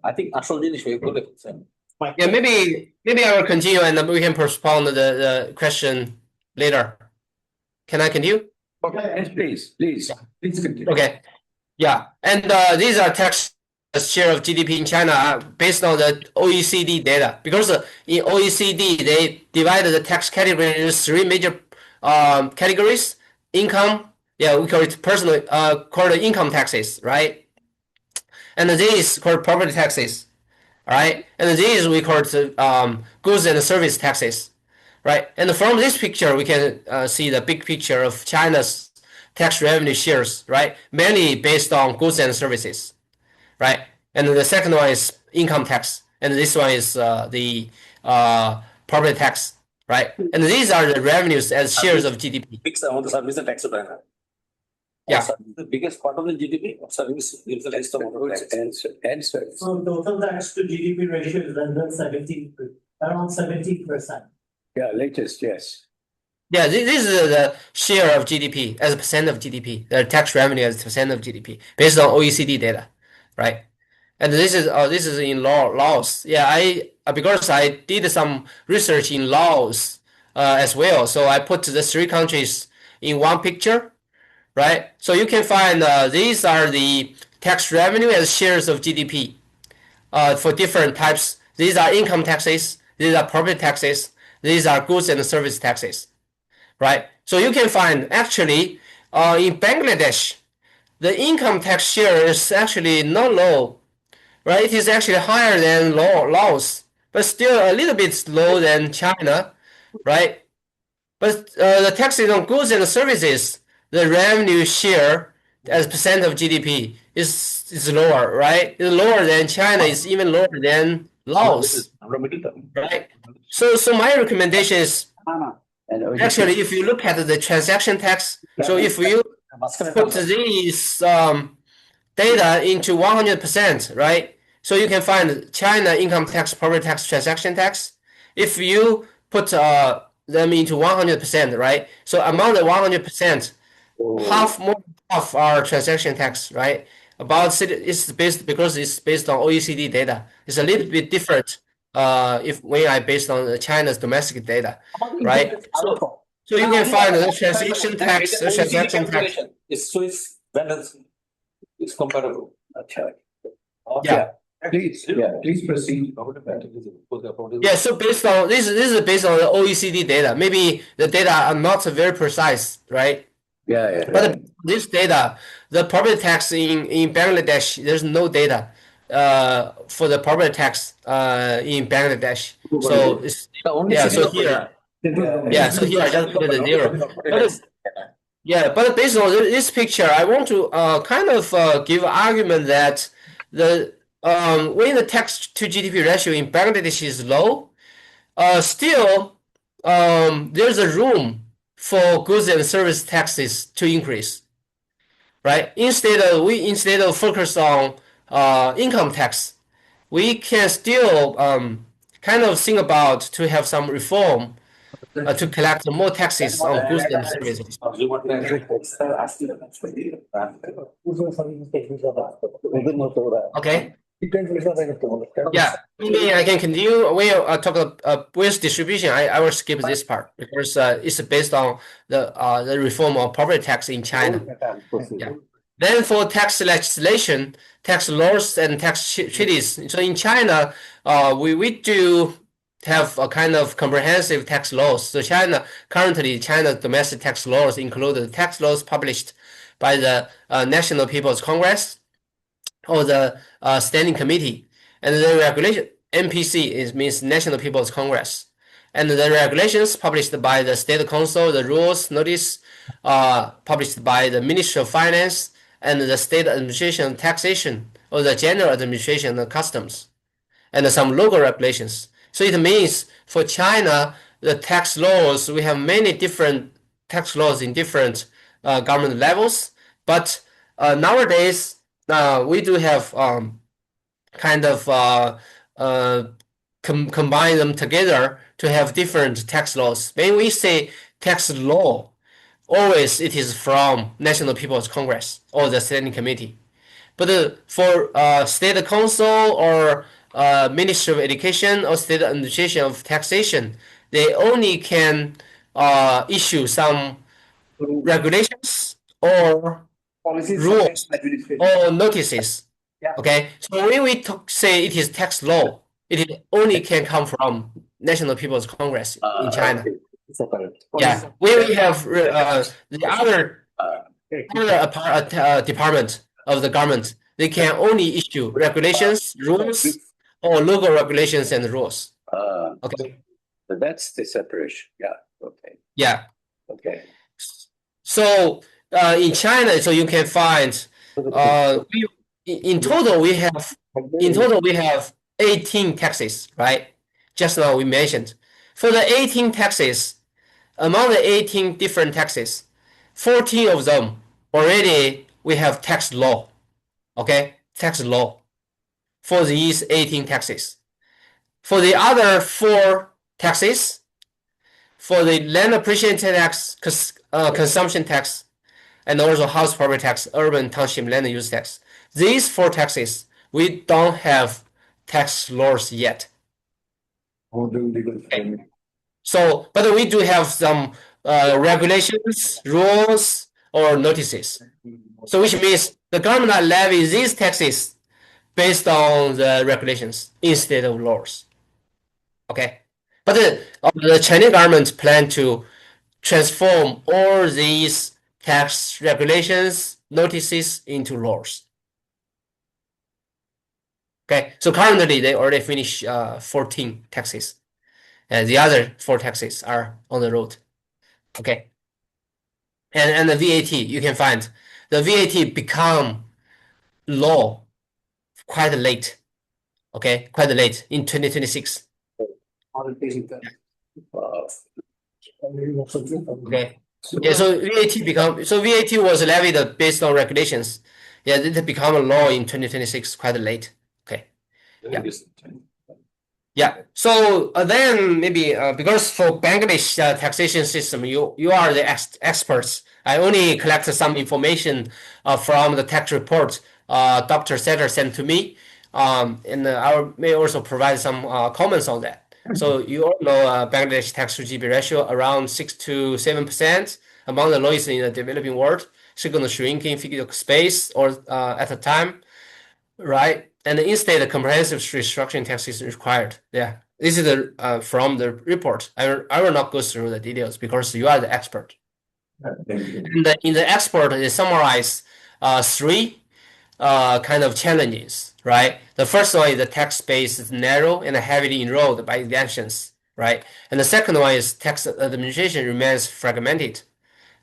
I think আসল জিনিস এগুলো লিখছেন। Yeah, maybe I will continue and then we can postpone the question later. Can I continue? Okay, yes, please, please continue. Okay. Yeah. And these are tax share of GDP in China based on the OECD data. Because in OECD, they divided the tax category into 3 major categories. Income, yeah, we call it personal, called income taxes, right? And these called property taxes, right? And these we call it goods and service taxes, right? And from this picture, we can see the big picture of China's tax revenue shares, right? Mainly based on goods and services, right? And the second one is income tax, and this one is the property tax, right? And these are the revenues as shares of GDP. Fix amount of service and tax right now. Yeah. The biggest part of the GDP of service is the rest of And service. So total tax to GDP ratio is less than around 17%. Yeah, latest, yes. Yeah, this is the share of GDP as a percent of GDP, the tax revenue as a percent of GDP based on OECD data, right? And this is in Laos. Yeah, because I did some research in Laos as well, so I put the 3 countries in one picture, right? So you can find these are the tax revenue as shares of GDP for different types. These are income taxes, these are property taxes, these are goods and service taxes, right? So you can find actually in Bangladesh, the income tax share is actually not low, right? It is actually higher than Laos, but still a little bit low than China, right? But the taxes on goods and services, the revenue share as percent of GDP is lower, right? It's lower than China. It's even lower than Laos, right? So my recommendation is actually if you look at the transaction tax, so if you put these data into 100%, right? So you can find China income tax, property tax, transaction tax. If you put them into 100%, right? So among the 100%, more than half are transaction tax, right? It's based because it's based on OECD data. It's a little bit different if when I based on China's domestic data, right? So you can find the transaction tax, the transaction tax. It's Swiss balance. It's comparable. Yeah. Please proceed. Yeah, so based on this is based on the OECD data. Maybe the data are not very precise, right? Yeah. But this data, the property tax in Bangladesh, there's no data for the property tax in Bangladesh. So it's so here I just put the 0. But based on this picture, I want to kind of give an argument that the when the tax to GDP ratio in Bangladesh is low, still there's a room for goods and service taxes to increase, right? Instead of focus on income tax, we can still kind of think about to have some reform to collect more taxes on goods and services. Okay. Yeah, maybe I can continue. We'll talk about waste distribution. I will skip this part because it's based on the reform of property tax in China. Yeah. Then for tax legislation, tax laws and tax treaties. So in China, we do have a kind of comprehensive tax laws. So currently China's domestic tax laws include the tax laws published by the National People's Congress or the Standing Committee, and the regulation NPC means National People's Congress, and the regulations published by the State Council, the rules notice published by the Ministry of Finance and the State Administration of Taxation or the General Administration of Customs, and some local regulations. So it means for China, the tax laws, we have many different tax laws in different government levels. But nowadays, we do have kind of combine them together to have different tax laws. When we say tax law, always it is from National People's Congress or the Standing Committee. But for State Council or Ministry of Education or State Administration of Taxation, they only can issue some regulations or rules or notices. Okay, so when we say it is tax law, it only can come from National People's Congress in China. Yeah, when we have the other department of the government, they can only issue regulations, rules, or local regulations and rules. Okay. So that's the separation. Yeah. Okay. Yeah. Okay. So in China, so you can find in total we have 18 taxes, right? Just now we mentioned. For the 18 taxes, among the 18 different taxes, 14 of them already we have tax law. Okay, tax law for these 18 taxes. For the other 4 taxes, for the land appreciation tax, consumption tax, and also house property tax, urban township land use tax, these 4 taxes, we don't have tax laws yet. Okay. So, but we do have some regulations, rules, or notices. So, which means the government levies these taxes based on the regulations instead of laws. Okay, but the Chinese government plan to transform all these tax regulations, notices into laws. Okay, so currently they already finished 14 taxes, and the other 4 taxes are on the road. Okay, and the VAT, you can find the VAT become law quite late. Okay, quite late in 2026. Okay. Yeah, so VAT was levied based on regulations. Yeah, it become a law in 2026, quite late. Okay. Yeah. Yeah. So then maybe because for Bangladesh taxation system, you are the experts. I only collected some information from the tax report Dr. Setter sent to me, and I may also provide some comments on that. So you all know Bangladesh tax to GDP ratio around 6 to 7%, among the lowest in the developing world. Second, shrinking fiscal space or at a time, right? And instead, comprehensive restructuring tax is required. Yeah, this is the from the report. I will not go through the details because you are the expert. And in the expert, they summarize 3 kind of challenges, right? The first one is the tax base is narrow and heavily enrolled by exemptions, right? And the second one is tax administration remains fragmented,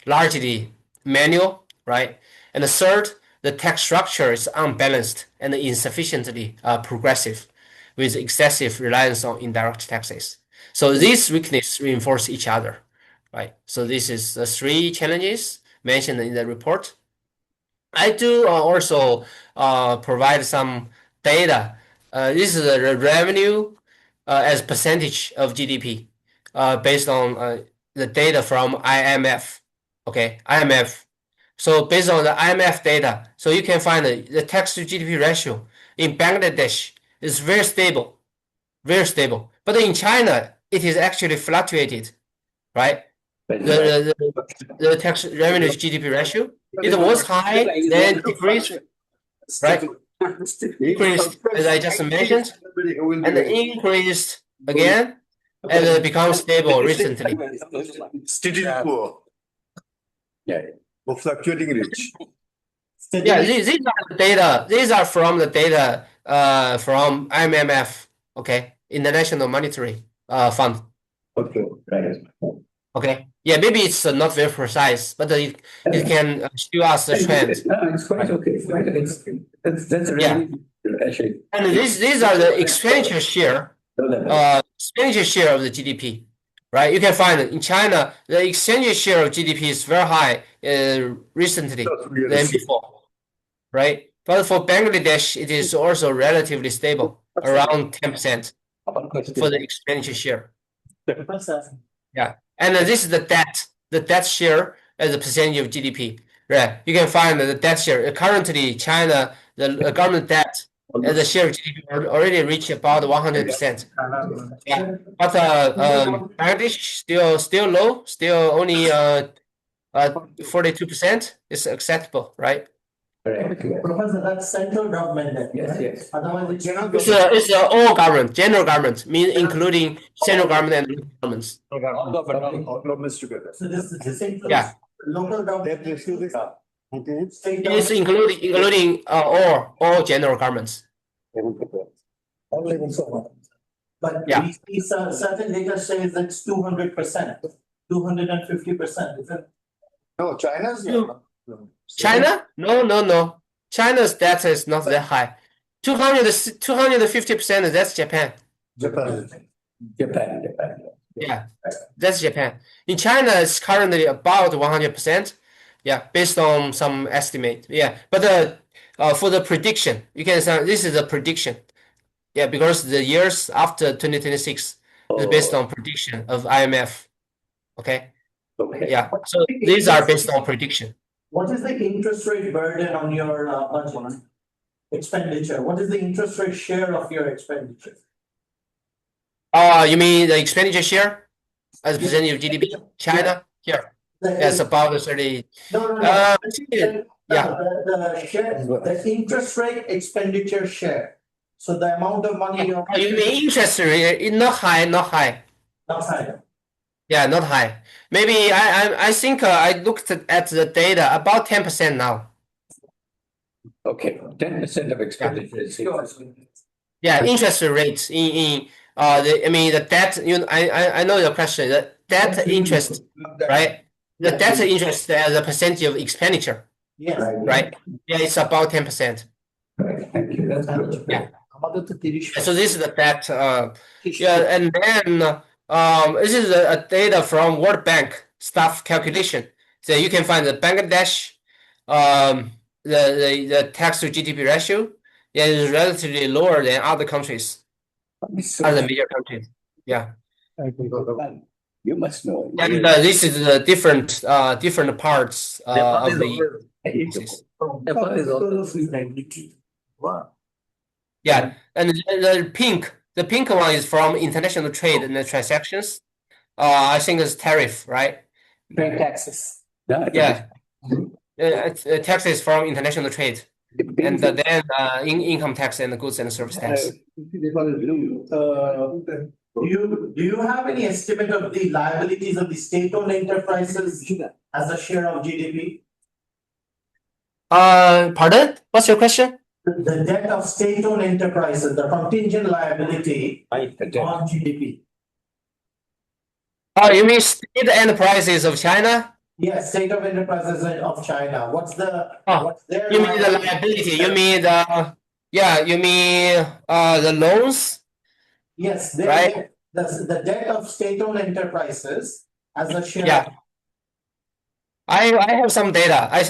largely manual, right? And the third, the tax structure is unbalanced and insufficiently progressive, with excessive reliance on indirect taxes. So these weaknesses reinforce each other, right? So this is the 3 challenges mentioned in the report. I do also provide some data. This is the revenue as percentage of GDP based on the data from IMF. Okay, IMF. So based on the IMF data, so you can find the tax to GDP ratio in Bangladesh is very stable, very stable. But in China, it is actually fluctuated, right? The tax revenue to GDP ratio, it was high, then decreased, right? Decreased, as I just mentioned, and increased again, and it becomes stable recently. Steady poor. Yeah. Or fluctuating rich. Yeah, these are the data. These are from the data from IMF, okay, International Monetary Fund. Okay, right. Okay. Yeah, maybe it's not very precise, but it can show us the trend. No, it's quite okay. That's really actually. And these are the expenditure share expenditure share of the GDP, right? You can find it in China, the expenditure share of GDP is very high recently than before, right? But for Bangladesh, it is also relatively stable, around 10% for the expenditure share. Yeah, and then this is the debt share as a percentage of GDP, right? You can find the debt share. Currently, China, the government debt as a share of GDP already reached about 100%. Yeah, but Bangladesh still low, still only 42% is acceptable, right? Professor, that's central government debt. Yes, yes. Otherwise, It's all government, general government, including central government and local governments. All governments together. So this is central. Yeah. Local government. State It's government. including all general governments. But Yeah. we see certain data says it's 200%, 250%, is it? No, China's. China? No. China's debt is not that high. 250%, that's Japan. Japan. Yeah, that's Japan. In China, it's currently about 100%. Yeah, based on some estimate. Yeah, but for the prediction, you can say this is a prediction. Yeah, because the years after 2026 is based on prediction of IMF. Okay. Okay. Yeah. So these are based on prediction. What is the interest rate burden on your budget expenditure? What is the interest rate share of your expenditure? You mean the expenditure share as a percentage of GDP? China? Here. Yes, about 30. No. Yeah. The share, the interest rate expenditure share. So the amount of money you're. You mean interest rate? Not high. Not high. Yeah, not high. Maybe I think I looked at the data about 10% now. Okay, 10% of expenditure is. Yeah, interest rates in the debt. I know your question. The debt interest, right? The debt interest as a percentage of expenditure. Yes. Right. Yeah, it's about 10%. Right, thank you. That's good. Yeah. So this is the debt. Yeah, and then this is a data from World Bank staff calculation. So you can find the Bangladesh, the tax to GDP ratio, yeah, is relatively lower than other countries, other major countries. Yeah. You must know. And this is the different parts of the. Yeah, and the pink one is from international trade and the transactions. I think it's tariff, right? Trade taxes. Yeah, taxes from international trade, and then income tax and goods and service tax. Do you have any estimate of the liabilities of the state-owned enterprises as a share of GDP? Pardon? What's your question? The debt of state-owned enterprises, the contingent liability on GDP. Oh, you mean state enterprises of China? Yes, state-owned enterprises of China. What's their? You mean the liability? You mean the loans? Yes, right. The debt of state-owned enterprises as a share. Yeah. I have some data. I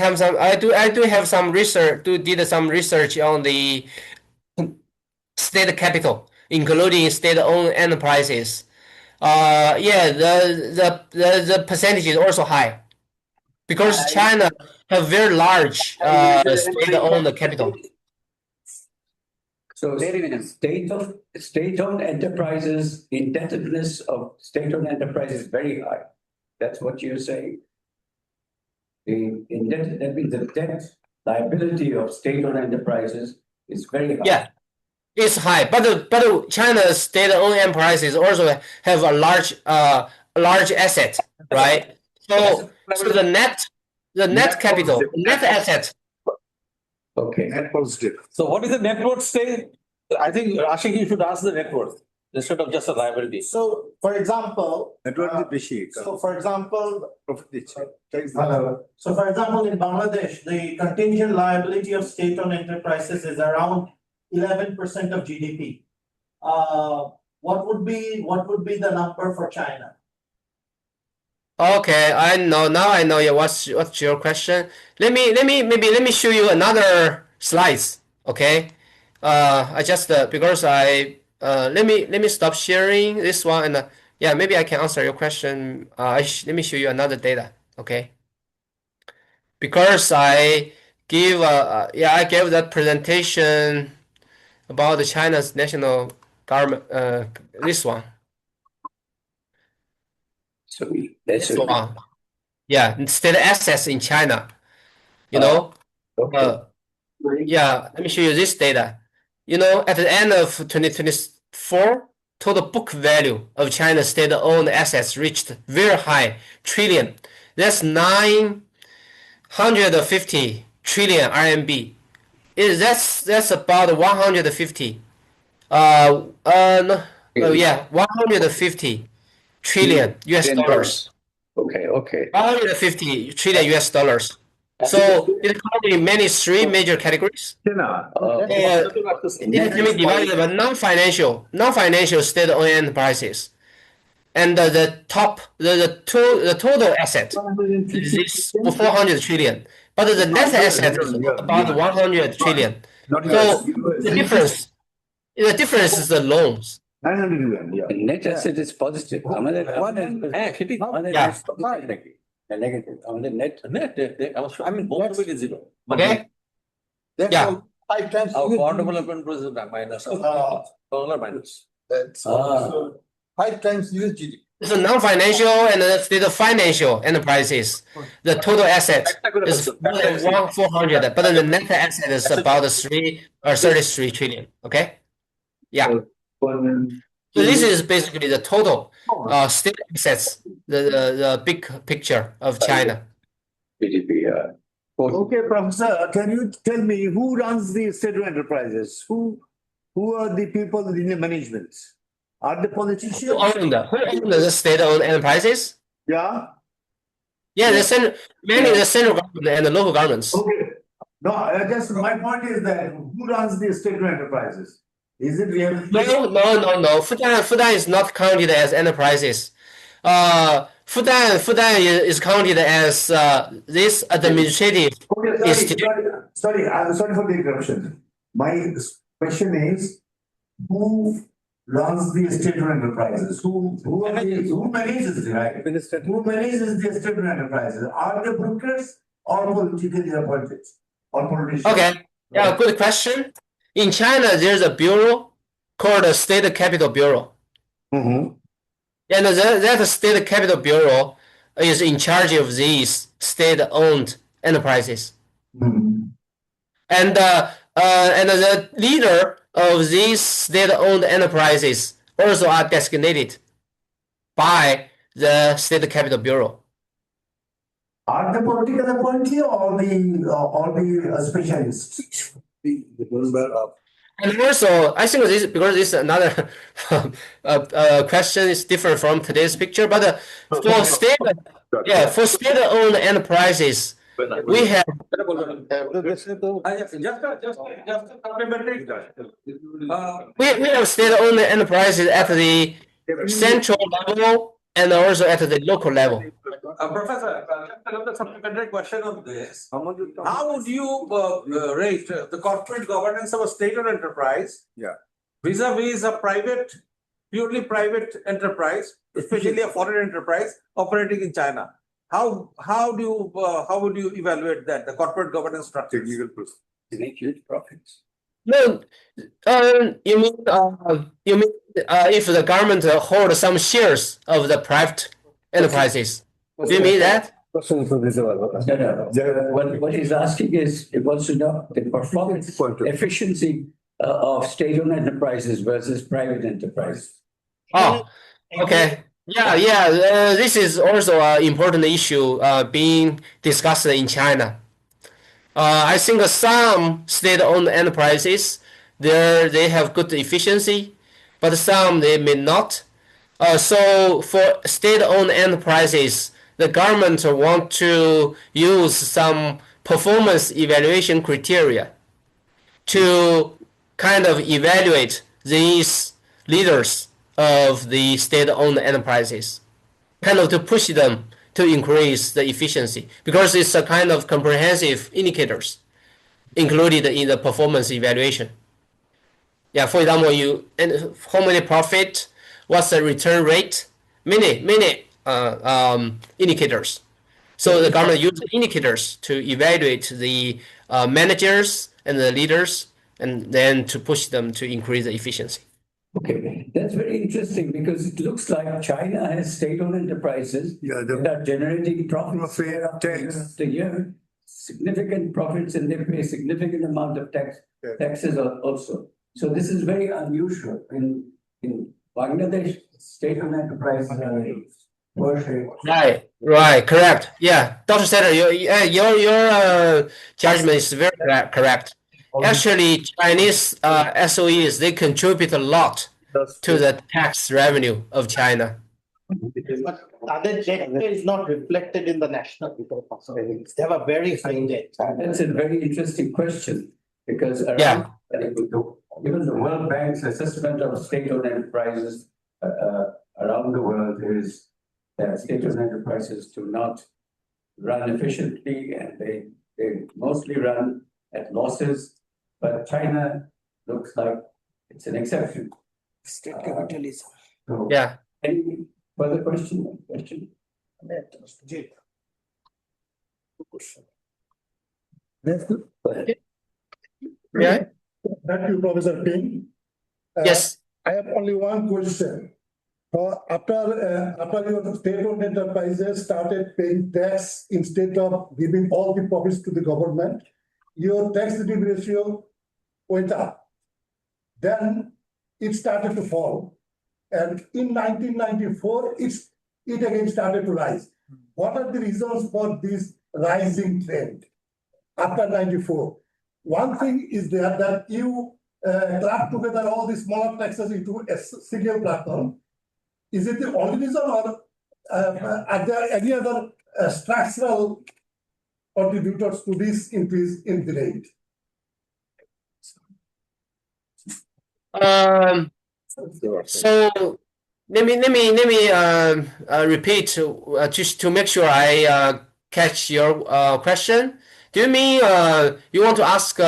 do have some research. Did some research on the state capital, including state-owned enterprises. Yeah, the percentage is also high because China have very large state-owned capital. So state-owned enterprises, indebtedness of state-owned enterprises is very high. That's what you're saying. That means the debt liability of state-owned enterprises is very high. Yeah, it's high, but China's state-owned enterprises also have a large asset, right? So the net capital, net asset. Okay. Net positive. So what is the net worth say? I think Ashik, you should ask the net worth instead of just a liability. So, for example. Net worth is So, for example. Hello. So, for example, in Bangladesh, the contingent liability of state-owned enterprises is around 11% of GDP. what would be the number for China? Okay, I know now. I know. Yeah, what's your question? Let me show you another slides. Okay. I just because I let me stop sharing this one and yeah, maybe I can answer your question. Let me show you another data. Okay. Because I I gave that presentation about the China's national government. This one. So that's This one. Yeah, state assets in China. You know. okay. Yeah, let me show you this data. You know, at the end of 2024, total book value of China's state-owned assets reached very high trillion. That's 950 trillion RMB. That's about 150. No, oh yeah, 150 trillion US dollars. Okay. 150 trillion US dollars. So it comes in three major categories. It can be divided by non-financial state-owned enterprises. And the total asset is 400 trillion, but the net asset is about 100 trillion. So the difference is the loans. 900 million, yeah. The net asset is positive. Negative. I mean, both will be zero. Okay. That's Yeah. all 5 times. Our core development was minus. Dollar minus. That's Ah. 5 times US GDP. So non-financial and the state financial enterprises, the total asset is more than 400, but the net asset is about 33 trillion. Okay. Yeah. So this is basically the total state assets, the big picture of China. GDP. Okay, Professor, can you tell me who runs the state-owned enterprises? Who are the people in the management? Are the politicians? Who own the state-owned enterprises? Yeah. Yeah, mainly the central government and the local governments. Okay. No, just my point is that who runs the state-owned enterprises? Is it really? No. Fudan is not counted as enterprises. Fudan is counted as this administrative Okay, sorry for the interruption. My question is, who runs the state-owned enterprises? Who manages it, right? Who manages the state-owned enterprises? Are they brokers or politically appointed or politicians? Okay. Yeah, good question. In China, there's a bureau called the State Capital Bureau. Mm-hmm. And that State Capital Bureau is in charge of these state-owned enterprises. Mm-hmm. And the leader of these state-owned enterprises also are designated by the State Capital Bureau. Are the political appointee or the specialists? And also, I think this because this is another question is different from today's picture. But for state-owned enterprises, we have Just a supplementary. we have state-owned enterprises at the central level and also at the local level. Professor, just another supplementary question on this. How would you rate the corporate governance of a state-owned enterprise? Yeah. Vis-a-vis a purely private enterprise, especially a foreign enterprise operating in China? How would you evaluate that, the corporate governance structure? They make huge profits. No, you mean if the government holds some shares of the private enterprises? Do you mean that? No. What he's asking is, he wants to know the performance efficiency of state-owned enterprises versus private enterprises. Oh, okay. Yeah. This is also an important issue being discussed in China. I think some state-owned enterprises they have good efficiency, but some they may not. So for state-owned enterprises, the government want to use some performance evaluation criteria to kind of evaluate these leaders of the state-owned enterprises, kind of to push them to increase the efficiency, because it's a kind of comprehensive indicators included in the performance evaluation. Yeah, for example, and how many profit, what's the return rate, many indicators. So the government uses indicators to evaluate the managers and the leaders, and then to push them to increase the efficiency. Okay, that's very interesting because it looks like China has state-owned enterprises that are generating profits year after year, significant profits, and they pay a significant amount of taxes also. So this is very unusual in Bangladesh. State-owned enterprises are Right, correct. Yeah, Dr. Setter, your judgment is very correct. Actually, Chinese SOEs, they contribute a lot to the tax revenue of China. But other debt is not reflected in the national income. They have a very high debt. That's a very interesting question because even the World Bank's assessment of state-owned enterprises around the world is that state-owned enterprises do not run efficiently, and they mostly run at losses. But China looks like it's an exception. State capitalism. So, Yeah. Any further question? That's good. Yeah. Thank you, Professor Ping. Yes. I have only one question. After your state-owned enterprises started paying tax instead of giving all the profits to the government, your tax-relative ratio went up. Then it started to fall. And in 1994, it again started to rise. What are the reasons for this rising trend after 94? One thing is that you club together all the smaller taxes into a single platform. Is it the only reason, or are there any other structural contributors to this increase in the rate? So let me repeat just to make sure I catch your question. Do you mean you want to ask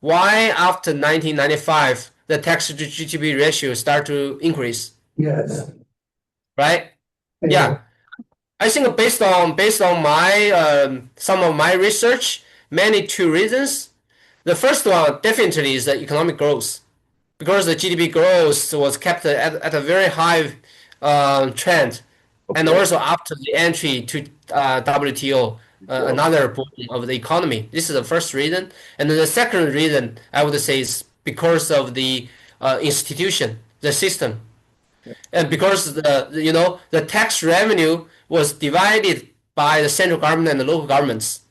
why after 1995 the tax to GDP ratio start to increase? Yes. Right? Yeah. I think based on my some of my research, mainly two reasons. The first one definitely is the economic growth, because the GDP growth was kept at a very high trend, and also after the entry to WTO, another boom of the economy. This is the first reason, and then the second reason I would say is because of the institution, the system. And because the tax revenue was divided by the central government and the local governments,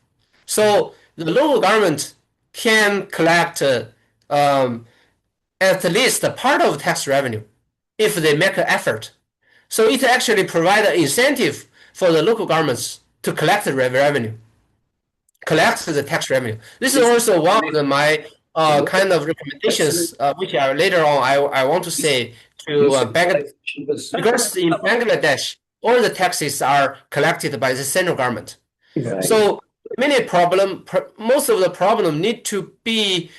so the local government can collect at least a part of tax revenue if they make an effort. So it actually provides an incentive for the local governments to collect the revenue, collect the tax revenue. This is also one of my kind of recommendations, which later on I want to say to Bangladesh, because in Bangladesh all the taxes are collected by the central government. Right. So most of the problem need to be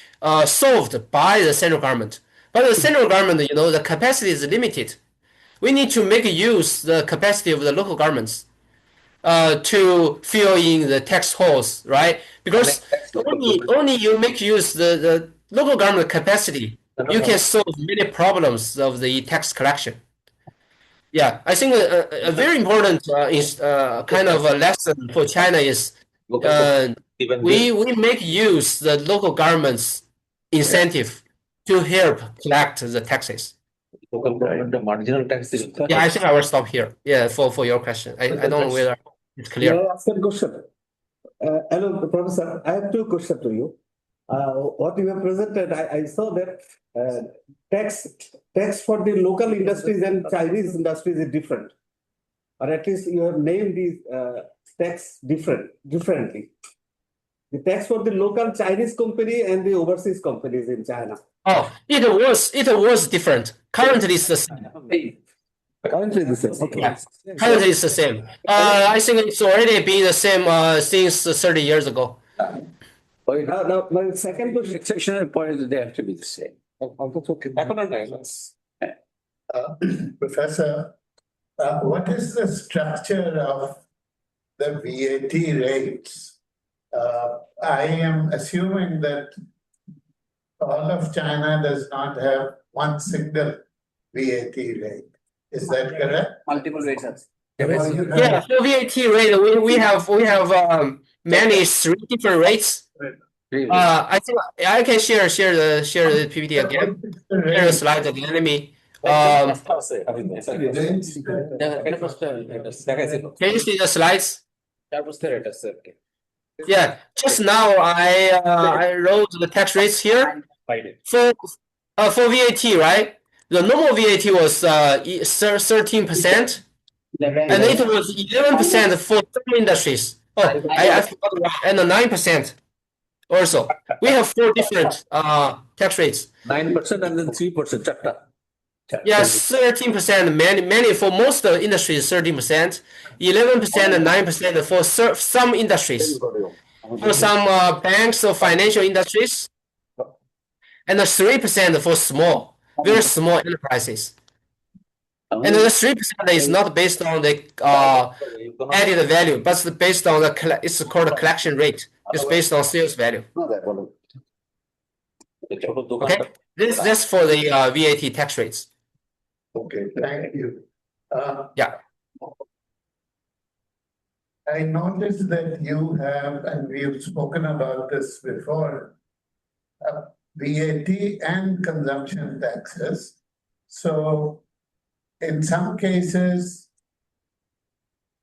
solved by the central government. But the central government, the capacity is limited. We need to make use the capacity of the local governments to fill in the tax holes, right? Because only you make use the local government capacity, you can solve many problems of the tax collection. Yeah, I think a very important kind of a lesson for China is we make use the local government's incentive to help collect the taxes. The marginal tax is. Yeah, I think I will stop here. Yeah, for your question. I don't know whether it's clear. May I ask a question? Hello, Professor. I have two questions to you. What you have presented, I saw that tax for the local industries and Chinese industries is different, or at least you have named these tax differently. The tax for the local Chinese company and the overseas companies in China Oh, it was different. Currently, it's the same. Currently the same, okay. Yeah. Currently, it's the same. I think it's already been the same since 30 years ago. Okay, now, my second question, exceptional point, they have to be the same. Professor, what is the structure of the VAT rates? I am assuming that all of China does not have one single VAT rate. Is that correct? Multiple rates. Yeah, for VAT rate, we have many three different rates. I think I can share the PPT again. Share the slide again. Let me. Can you see the slides? Yeah, just now I wrote the tax rates here for VAT, right? The normal VAT was 13%, and it was 11% for some industries. Oh, I forgot one, and 9% also. We have 4 different tax rates. 9% and then 3%. Chapter. Yes, 13%. Many for most industries, 13%, 11% and 9% for some industries. For some banks or financial industries, and 3% for very small enterprises. And the 3% is not based on the added value, but it's based on it's called a collection rate. It's based on sales value. Okay, this for the VAT tax rates. Okay, thank you. Yeah. I noticed that you have, and we've spoken about this before, VAT and consumption taxes. So in some cases,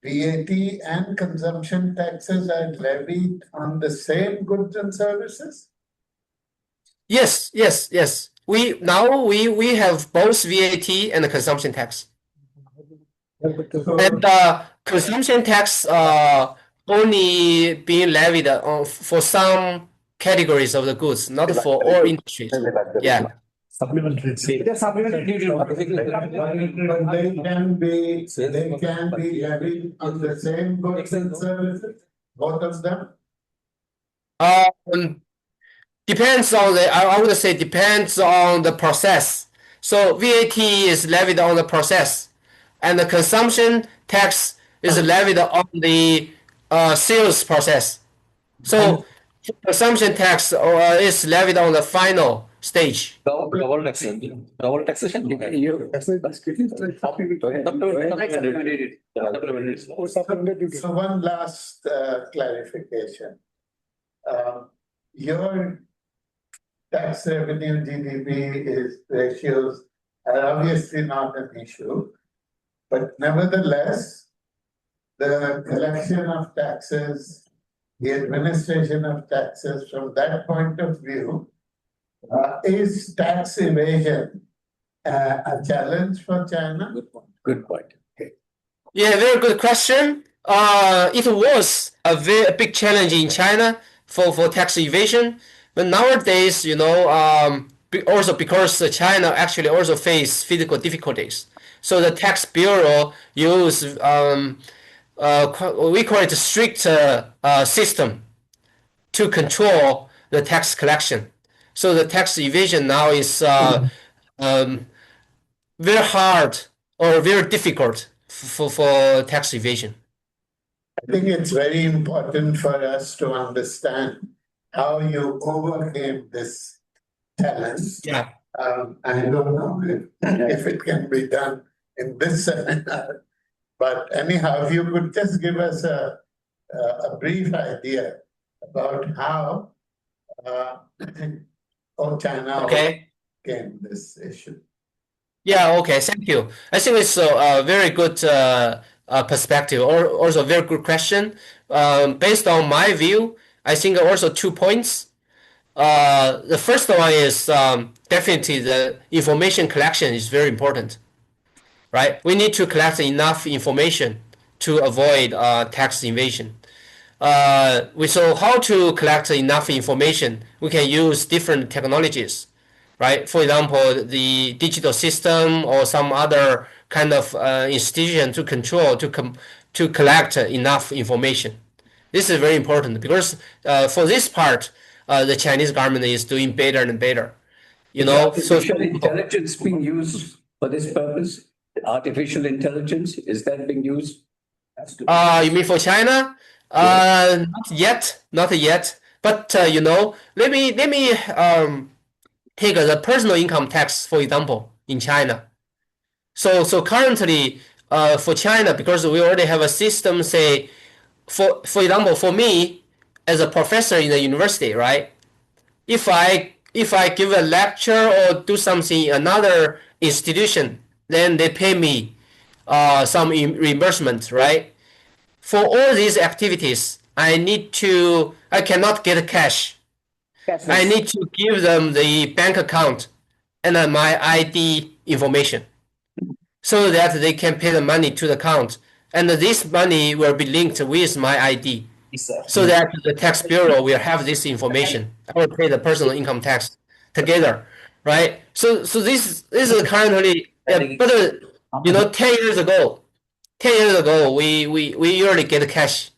VAT and consumption taxes are levied on the same goods and services? Yes. We have both VAT and the consumption tax. And consumption tax only being levied for some categories of the goods, not for all industries. Yeah. Supplementary. But they can be levied on the same goods and services, both of them? Depends on I would say depends on the process. So VAT is levied on the process, and the consumption tax is levied on the sales process. So consumption tax is levied on the final stage. Double taxation. So one last clarification. Your tax revenue GDP ratios are obviously not an issue, but nevertheless, the collection of taxes, the administration of taxes from that point of view, is tax evasion a challenge for China? Good point. Okay. Yeah, very good question. It was a very big challenge in China for tax evasion. But nowadays, also because China actually also face physical difficulties. So the tax bureau use we call it a strict system to control the tax collection. So the tax evasion now is very hard or very difficult for tax evasion. I think it's very important for us to understand how you overcame this challenge. Yeah. I don't know if it can be done in this seminar, but anyhow, if you could just give us a brief idea about how China overcame this issue. Yeah, okay, thank you. I think it's a very good perspective, or also a very good question. Based on my view, I think also 2 points. The first one is definitely the information collection is very important, right? We need to collect enough information to avoid tax evasion. So how to collect enough information? We can use different technologies. right? For example, the digital system or some other kind of institution to control to collect enough information. This is very important because for this part, the Chinese government is doing better and better. You know, so artificial intelligence being used for this purpose? Artificial intelligence, is that being used? you mean for China? Not yet. But you know, let me take the personal income tax for example in China. So currently, for China, because we already have a system, say, for example, for me as a professor in the university, right? If I give a lecture or do something in another institution, then they pay me some reimbursement, right? For all these activities, I cannot get cash. I need to give them the bank account and my ID information so that they can pay the money to the account. And this money will be linked with my ID so that the tax bureau will have this information. I will pay the personal income tax together, right? So this is currently, but you know, 10 years ago, we usually get cash.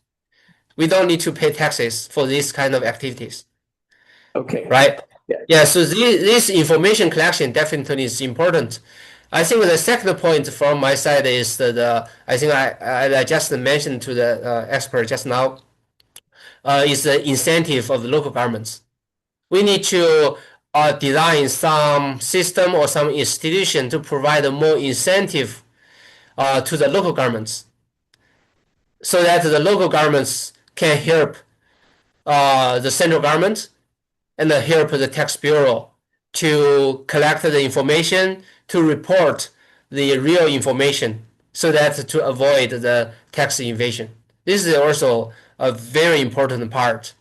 We don't need to pay taxes for this kind of activities. Okay. Right? Yeah, so this information collection definitely is important. I think the second point from my side is that I think I just mentioned to the expert just now is the incentive of the local governments. We need to design some system or some institution to provide more incentive to the local governments so that the local governments can help the central government and help the tax bureau to collect the information, to report the real information so that to avoid the tax evasion. This is also a very important part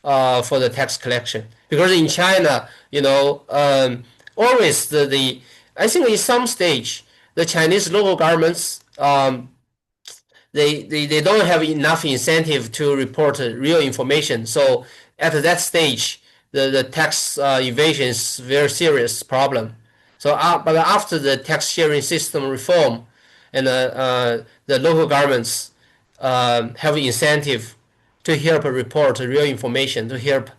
for the tax collection because in China, you know, always I think in some stage the Chinese local governments they don't have enough incentive to report real information. So at that stage, the tax evasion is a very serious problem. So, but after the tax sharing system reform, and the local governments have incentive to help report real information, to help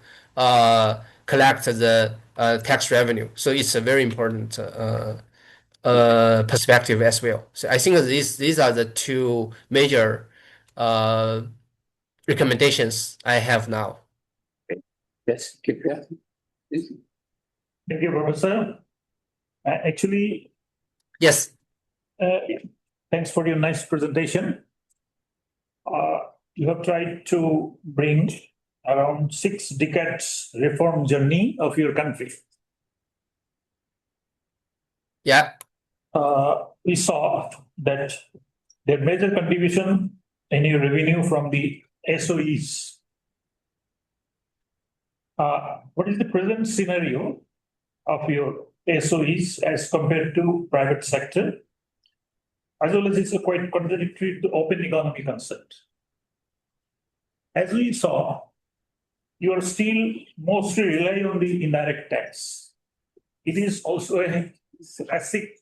collect the tax revenue. So it's a very important perspective as well. So I think these are the two major recommendations I have now. Yes, keep that. Thank you, Professor. Actually, yes. Thanks for your nice presentation. You have tried to bring around 6 decades reform journey of your country. Yeah. We saw that their major contribution in your revenue from the SOEs. What is the present scenario of your SOEs as compared to private sector? As well as it's quite contradictory to open economy concept. As we saw, you are still mostly rely on the indirect tax. It is also a classic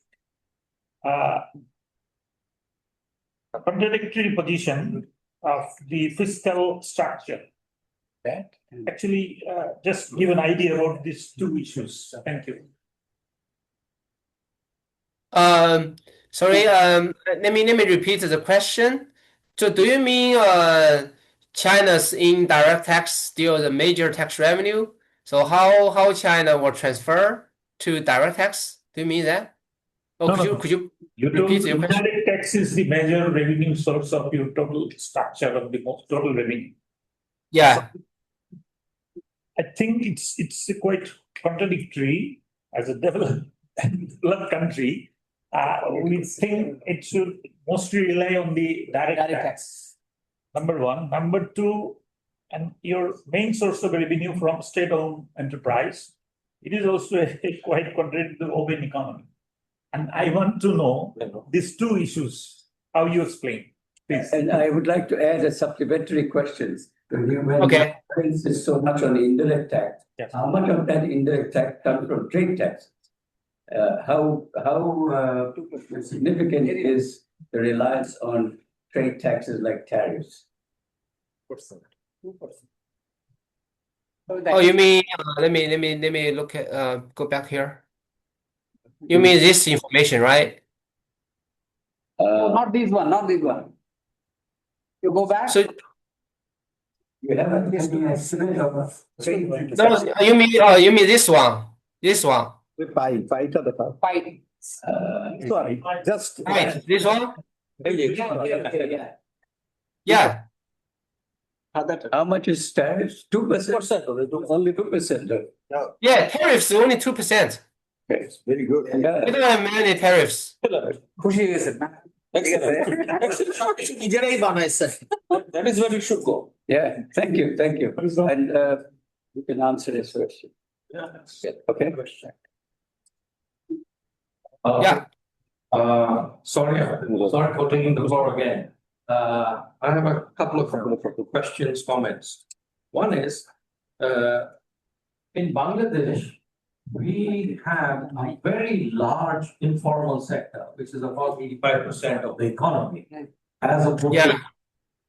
contradictory position of the fiscal structure. That actually just give an idea about these two issues. Thank you. Sorry. Let me repeat the question. So, do you mean China's indirect tax still the major tax revenue? So how China will transfer to direct tax? Do you mean that? Or could you repeat your question? Indirect tax is the major revenue source of your total structure of the total revenue. Yeah. So, I think it's quite contradictory as a developed country. We think it should mostly rely on the direct tax. Number one. Number two, and your main source of revenue from state-owned enterprise, it is also quite contrary to the open economy. And I want to know these two issues, how you explain. please. And I would like to add a supplementary questions. When Okay. the difference is so much on the indirect tax, Yes. how much of that indirect tax comes from trade taxes? How significant is the reliance on trade taxes like tariffs? 2%. Oh, you mean, let me look at, go back here. You mean this information, right? Not this one, not this one. You go back. So, You have an estimate of trade. no, you mean this one, this one, Five to the top. Fight. Sorry, just. right, this one? Yeah. Yeah, How much is tariffs? 2%? Only 2%. yeah, tariffs only 2%. Yes, very good. Yeah. We don't have many tariffs. খুশি হয়েছে না? নিজেরাই বানাইছে। That is where it should go. Yeah, thank you. And you can answer this question. Okay. Yeah. Sorry for taking the floor again. I have a couple of questions, comments. One is, in Bangladesh, we have a very large informal sector, which is about 85% of the economy. As opposed to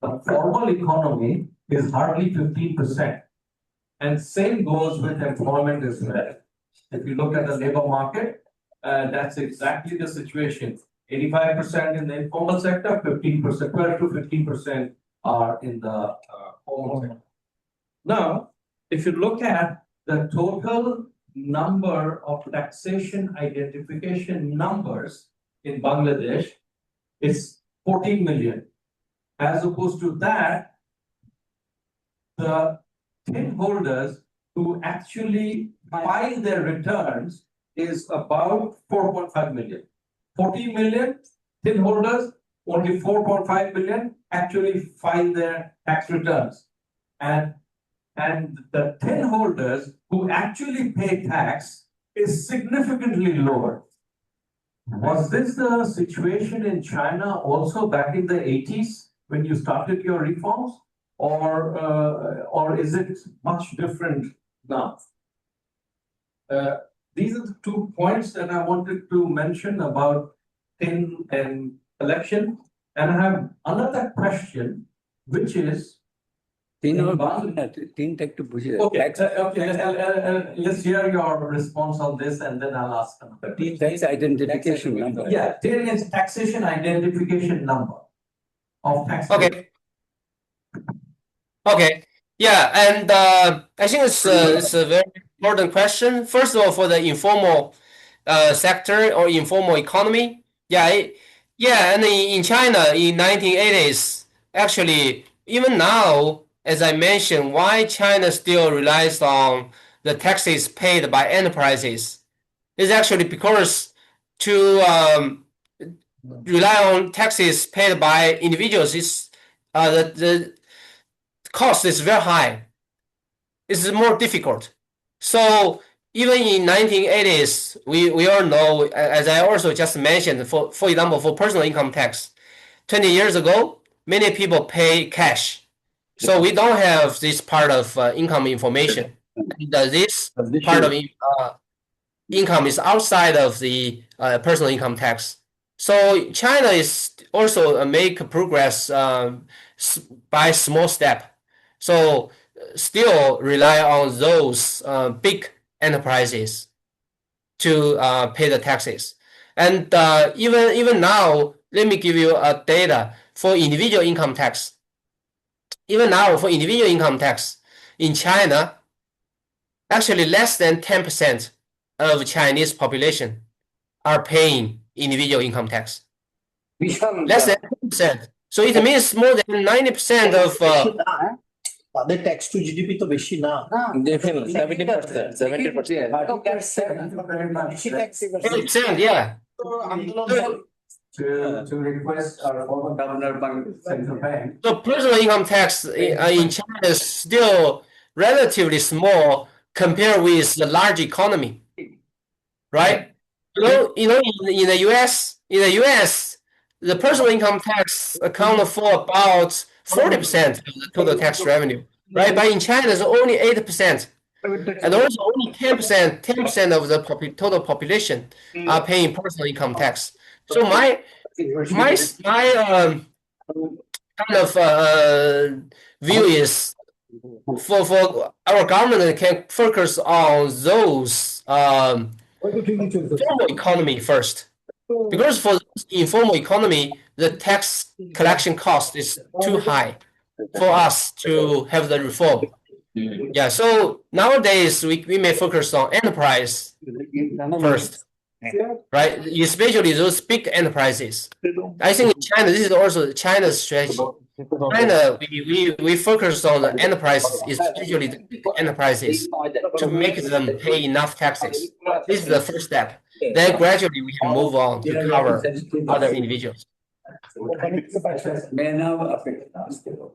the formal economy is hardly 15%. And same goes with employment as well. If you look at the labor market, that's exactly the situation. 85% in the informal sector, 15%, 12 to 15% are in the formal sector. Now, if you look at the total number of taxation identification numbers in Bangladesh, it's 14 million. As opposed to that, the tin holders who actually file their returns is about 4.5 million. 14 million tin holders, only 4.5 million actually file their tax returns. And the tin holders who actually pay tax is significantly lower. Was this the situation in China also back in the 80s when you started your reforms? Or is it much different now? These are the 2 points that I wanted to mention about tin and collection. And I have another question, which is, okay, let's hear your response on this, and then I'll ask another. Tin tax identification number. Yeah, tin is taxation identification number of tax. Okay, yeah, and I think it's a very important question. First of all, for the informal sector or informal economy, and in China in 1980s, actually, even now, as I mentioned, why China still relies on the taxes paid by enterprises is actually because to rely on taxes paid by individuals is the cost is very high. It's more difficult. So even in 1980s, we all know, as I also just mentioned, for example, for personal income tax, 20 years ago, many people pay cash. So we don't have this part of income information. This part of income is outside of the personal income tax. So China is also make progress by small step. So still rely on those big enterprises to pay the taxes. And even now, let me give you a data for individual income tax. Even now, for individual income tax in China, actually less than 10% of Chinese population are paying individual income tax. Less than 10%. So it means more than 90% of তাদের tax two GDP তো বেশি না। 70%, yeah. To request our former governor by central bank. So personal income tax in China is still relatively small compared with the large economy, right? In the US, the personal income tax accounted for about 40% of the total tax revenue, right? But in China, it's only 8%. And also only 10% of the total population are paying personal income tax. So my kind of view is for our government can focus on those formal economy first, because for informal economy the tax collection cost is too high for us to have the reform. Yeah, so nowadays we may focus on enterprise first, right? Especially those big enterprises. I think in China, this is also China's strategy. China, we focus on the enterprises, especially the big enterprises, to make them pay enough taxes. This is the first step. Then gradually we can move on to cover other individuals. May I now ask you?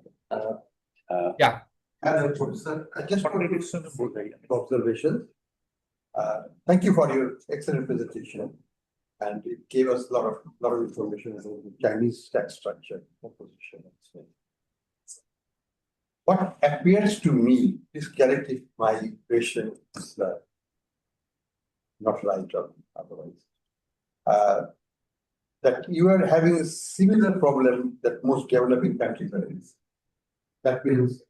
Yeah. As a professor, I just want to some observations. Thank you for your excellent presentation, and it gave us a lot of information about the Chinese tax structure composition. What appears to me is correct if my impression is not right or otherwise. That you are having a similar problem that most developing countries are in. That means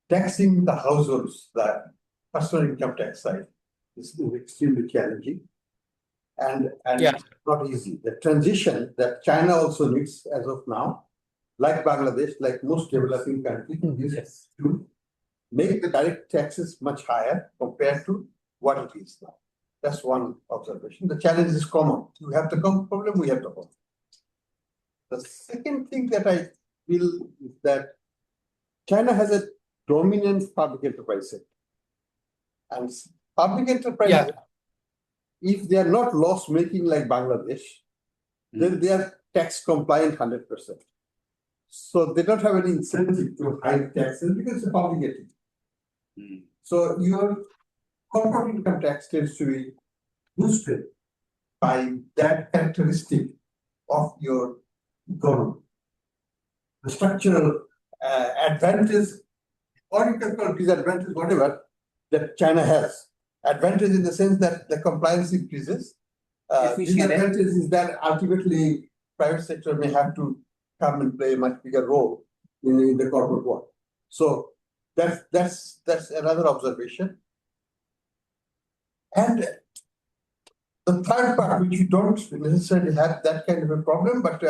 taxing the households, the personal income tax side, is extremely challenging and not easy. The transition that China also needs as of now, like Bangladesh, like most developing countries, is to make the direct taxes much higher compared to what it is now. That's one observation. The challenge is common. You have the problem, we have the problem. The second thing that I feel is that China has a dominant public enterprise sector. And public enterprise, if they are not loss-making like Bangladesh, then they are tax compliant 100%. So they don't have any incentive to hide taxes because it's a public entity. So your corporate income tax tends to be boosted by that characteristic of your economy. The structural advantage, or you can call it disadvantage, whatever, that China has. Advantage in the sense that the compliance increases. Disadvantage is that ultimately private sector may have to come and play a much bigger role in the corporate world. So that's another observation. And the third part, which you don't necessarily have that kind of a problem, but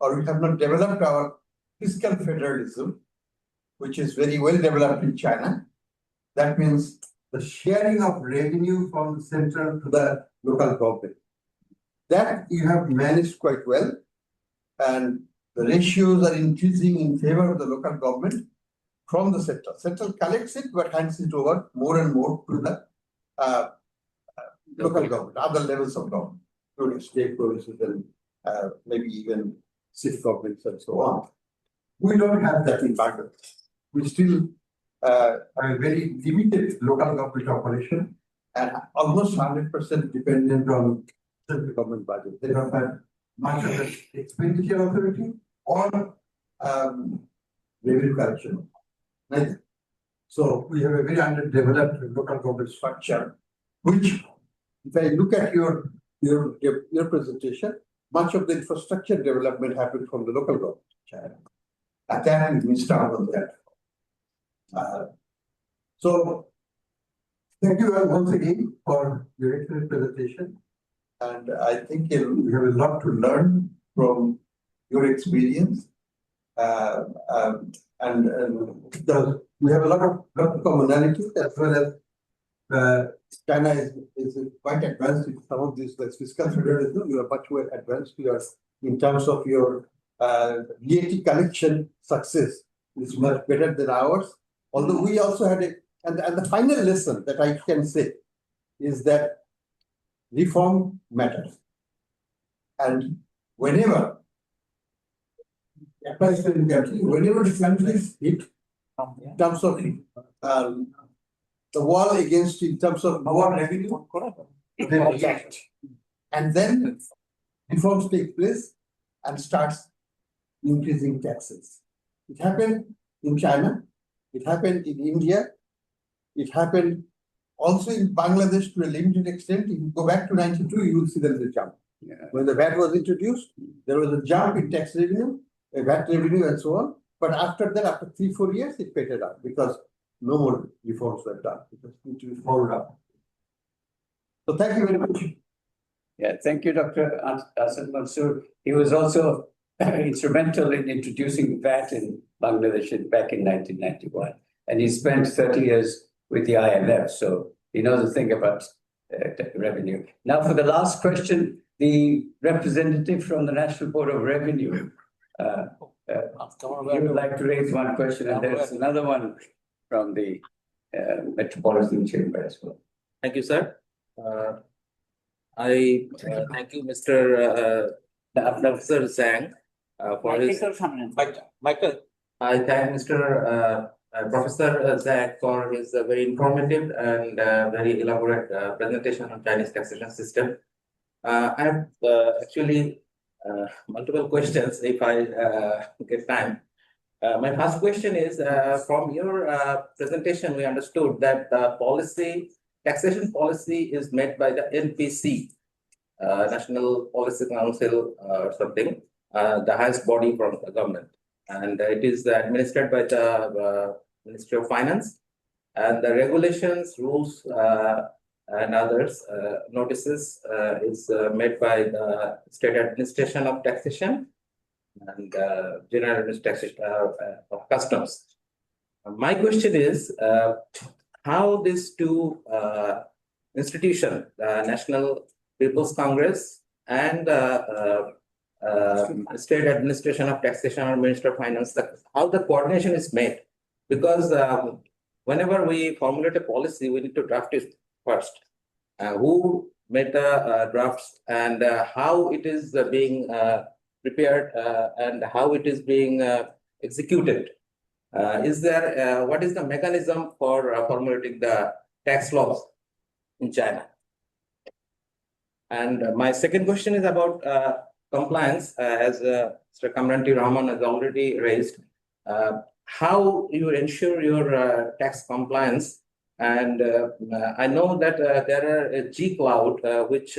or we have not developed our fiscal federalism, which is very well developed in China. That means the sharing of revenue from the central to the local government. That you have managed quite well, and the ratios are increasing in favor of the local government from the central. Central collects it but hands it over more and more to the local government, other levels of government, including state policies and maybe even city governments and so on. We don't have that in Bangladesh. We still have a very limited local government operation and almost 100% dependent on central government budget. They don't have much of an expenditure authority or revenue collection. Neither. So we have a very underdeveloped local government structure, which, if I look at your presentation, much of the infrastructure development happened from the local government in China. And that we start on that. So thank you once again for your excellent presentation. And I think we have a lot to learn from your experience. And we have a lot of commonality, as well as China is quite advanced in some of these, like fiscal federalism. You are much more advanced. You are in terms of your VAT collection success is much better than ours. Although we also had and the final lesson that I can say is that reform matters. And whenever the country is hit in terms of the wall against in terms of our revenue, they react. And then reforms take place, and starts increasing taxes. It happened in China, it happened in India, it happened also in Bangladesh to a limited extent. If you go back to 92, you will see there is a jump. Yeah. When the VAT was introduced, there was a jump in tax revenue, VAT revenue and so on. But after that, after 3-4 years, it petered out because no more reforms were done. Because it followed up. So thank you very much. Yeah, thank you, Dr. Hassan Mansoor. He was also instrumental in introducing VAT in Bangladesh back in 1991. And he spent 30 years with the IMF, so he knows a thing about revenue. Now, for the last question, the representative from the National Board of Revenue, he would like to raise one question, and there's another one from the Metropolitan Chamber as well. Thank you, sir. I thank you, Mr. Professor Zhang, for his. Michael. I thank Mr. Professor Zhang for his very informative and very elaborate presentation on Chinese taxation system. I have actually multiple questions if I get time. My first question is, from your presentation, we understood that the taxation policy is made by the NPC, National Policy Council or something, the highest body from the government. And it is administered by the Ministry of Finance. And the regulations, rules, and others, notices is made by the State Administration of Taxation and General Administration of Customs. My question is, how these two institutions, the National People's Congress and State Administration of Taxation or Minister of Finance, how the coordination is made? Because whenever we formulate a policy, we need to draft it first. Who made the drafts and how it is being prepared and how it is being executed? What is the mechanism for formulating the tax laws in China? And my second question is about compliance, as Mr. Kamranti Rahman has already raised. How you ensure your tax compliance? And I know that there are a G Cloud which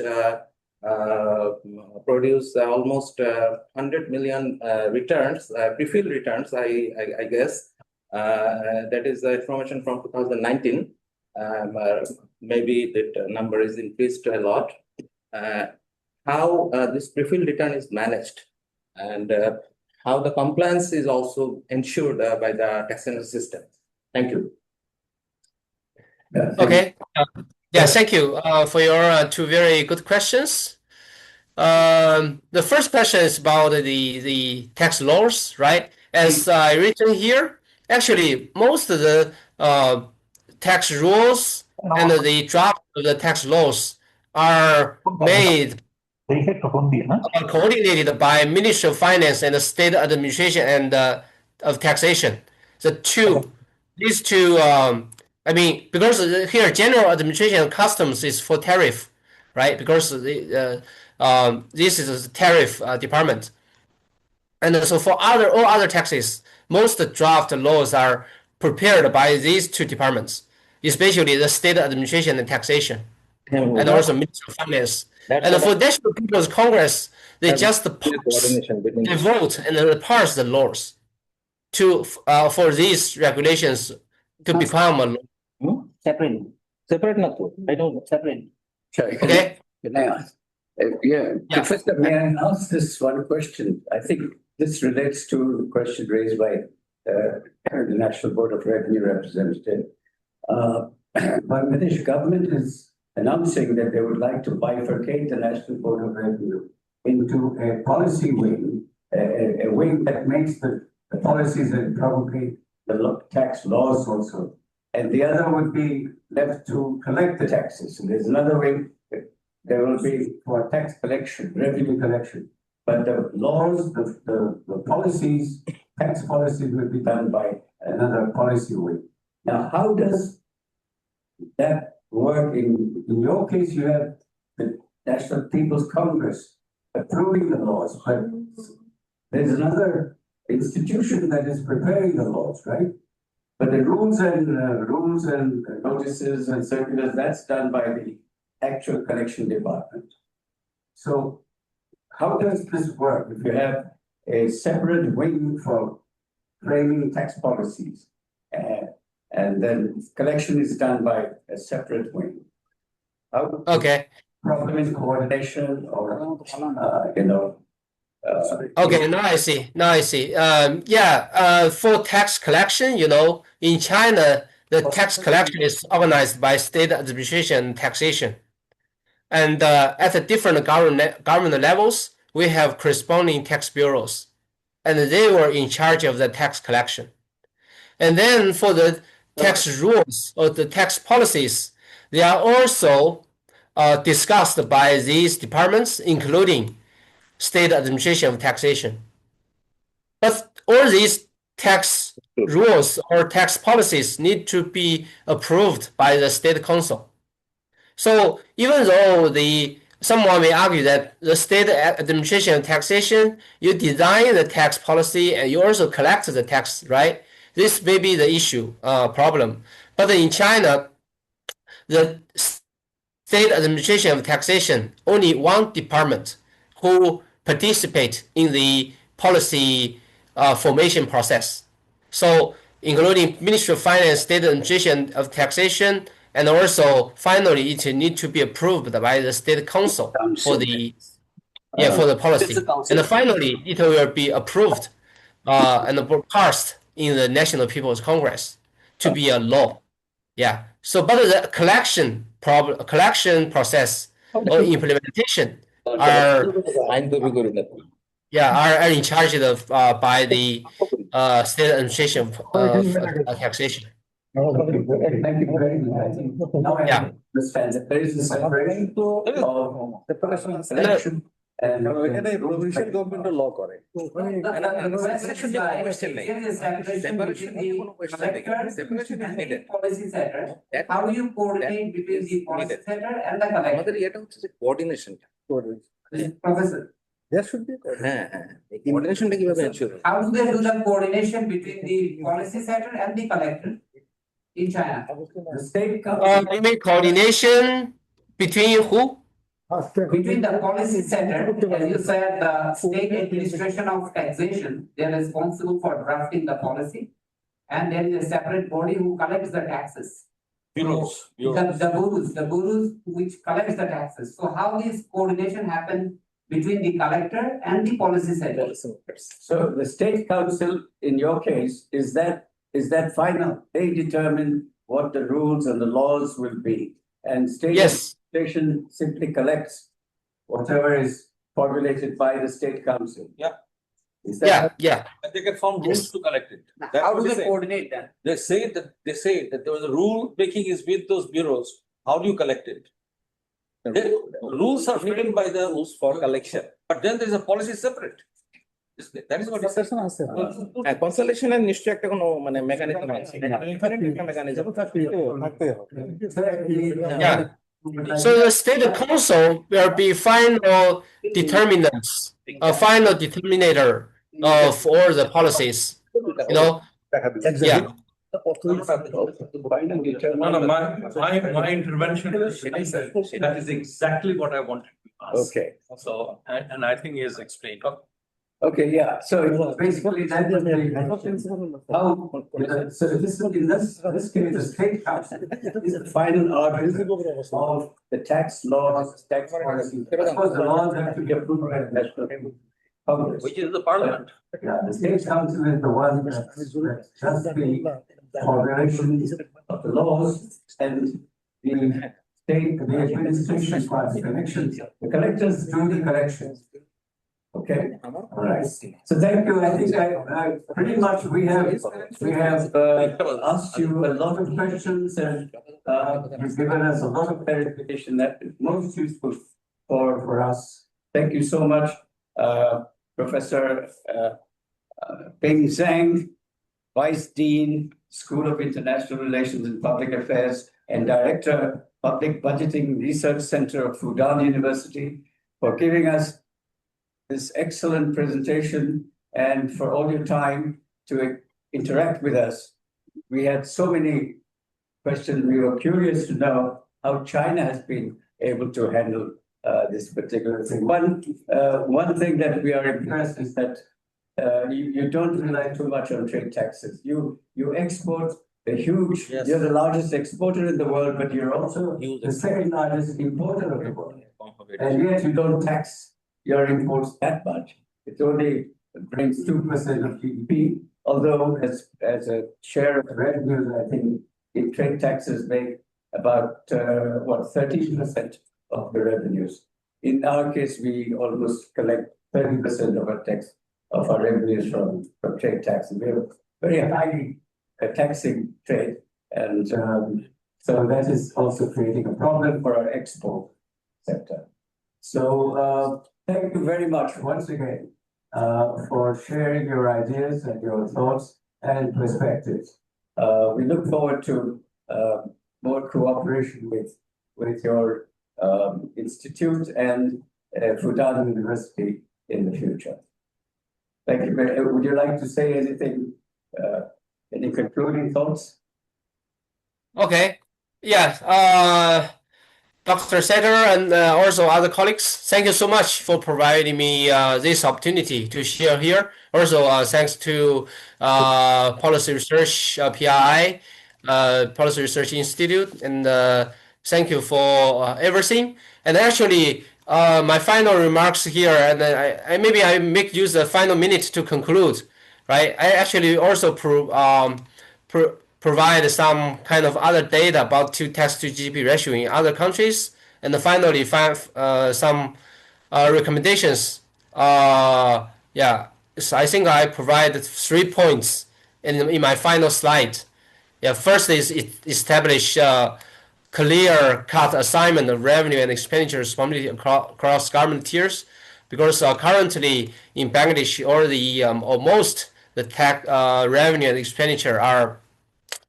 produce almost 100 million returns, pre-filled returns, I guess. That is the information from 2019. Maybe that number is increased a lot. How this pre-filled return is managed and how the compliance is also ensured by the taxation system. Thank you. Okay. Yes, thank you for your two very good questions. The first question is about the tax laws, right? As I written here, actually, most of the tax rules and the draft of the tax laws are made coordinated by Ministry of Finance and the State Administration and of Taxation. These two. I mean, because here General Administration and Customs is for tariff, right? Because this is a tariff department, and so for all other taxes, most draft laws are prepared by these two departments, especially the State Administration and Taxation, and also Ministry of Finance. And for National People's Congress, they just they vote and pass the laws for these regulations to become a law. Separate not to. I don't know. Separate. Okay. Can I ask? Professor, may I ask this one question? I think this relates to the question raised by the National Board of Revenue representative. Bangladesh government is announcing that they would like to bifurcate the National Board of Revenue into a policy wing, a wing that makes the policies and probably the tax laws also. And the other would be left to collect the taxes. And there's another way, there will be for tax collection, revenue collection. But the laws, the policies, tax policies will be done by another policy wing. Now, how does that work? In your case, you have the National People's Congress, approving the laws, but there's another institution that is preparing the laws, right? But the rules and notices and circulars, that's done by the actual collection department. So how does this work? If you have a separate wing for framing tax policies, and then collection is done by a separate wing. How Okay. problem in coordination or Okay, now I see. Now I see. For tax collection, in China, the tax collection is organized by state administration and taxation. And at the different government levels, we have corresponding tax bureaus, and they were in charge of the tax collection. And then for the tax rules or the tax policies, they are also discussed by these departments, including state administration of taxation. But all these tax rules or tax policies need to be approved by the state council. So even though someone may argue that the state administration of taxation, you design the tax policy and you also collect the tax, right? This may be the issue, problem. But in China, the state administration of taxation, only one department who participate in the policy formation process. So including Ministry of Finance, State Administration of Taxation, and also finally it needs to be approved by the State Council for the for the policy. And finally it will be approved and passed in the National People's Congress to be a law. Yeah. So but the collection process or implementation are in charge of by the state administration of taxation. Thank you very much. Now I understand that there is a separation of selection and provincial government law করে How do you coordinate between the policy setter and the collector? আমাদের এটা হচ্ছে যে coordination Professor, there should be কোঅর্ডিনেশনটা কিভাবে ensure how do they do the coordination between the policy setter and the collector in China? the state You mean coordination between who? Between the policy setter, as you said, the state administration of taxation, they are responsible for drafting the policy, and there is a separate body who collects the taxes. Bureaus. The gurus which collects the taxes. So how this coordination happen between the collector and the policy setter? So the state council, in your case, is that final? They determine what the rules and the laws will be, and state administration simply collects whatever is formulated by the state council. Yeah. Is that And they can form rules to collect it. That's How what do they say. coordinate that? They say that there was a rule making is with those bureaus. How do you collect it? Rules are framed by the rules for collection, but then there is a policy separate. That is what it says. কনসালেশনের নিশ্চয়ই একটা কোনো মানে mechanism আছে different একটা mechanism So the state council will be final determinants, a final determinator of all the policies. My intervention is that is exactly what I wanted to ask. Okay. So and I think he has explained. Okay, yeah, so basically that is how, so this case, the state council is the final arbiter of the tax laws, tax policy. Of course, the laws have to be approved by the National Congress. Which is the parliament. Yeah, the state council is the one that does the formulation of the laws and the state, the administration part, the collections, the collectors do the collections. Okay, all right. So thank you. I think I pretty much we have asked you a lot of questions and you've given us a lot of clarification that is most useful for us. Thank you so much, Professor Peng Zhang, Vice Dean, School of International Relations and Public Affairs, and Director, Public Budgeting Research Center of Fudan University, for giving us this excellent presentation and for all your time to interact with us. We had so many questions. We were curious to know how China has been able to handle this particular thing. One thing that we are impressed is that you don't rely too much on trade taxes. You export a huge, you're the largest exporter in the world, but you're also the second largest importer of the world. And yet you don't tax your imports that much. It only brings 2% of GDP, although as a share of revenues, I think in trade taxes make about 13% of the revenues. In our case, we almost collect 30% of our revenues from trade taxes. We have very highly taxing trade, and so that is also creating a problem for our export sector. So thank you very much once again for sharing your ideas and your thoughts and perspectives. We look forward to more cooperation with your institute and Fudan University in the future. Thank you. Would you like to say anything? Any concluding thoughts? Okay. Yeah. Dr. Setter and also other colleagues, thank you so much for providing me this opportunity to share here. Also, thanks to Policy Research PRI, Policy Research Institute, and thank you for everything. And actually, my final remarks here, and I make use the final minute to conclude. Right? I actually also provide some kind of other data about tax to GDP ratio in other countries, and finally some recommendations. Yeah, so I think I provided 3 points in my final slide. Yeah, first is establish clear-cut assignment of revenue and expenditure responsibility across government tiers, because currently in Bangladesh, almost the tax revenue and expenditure are,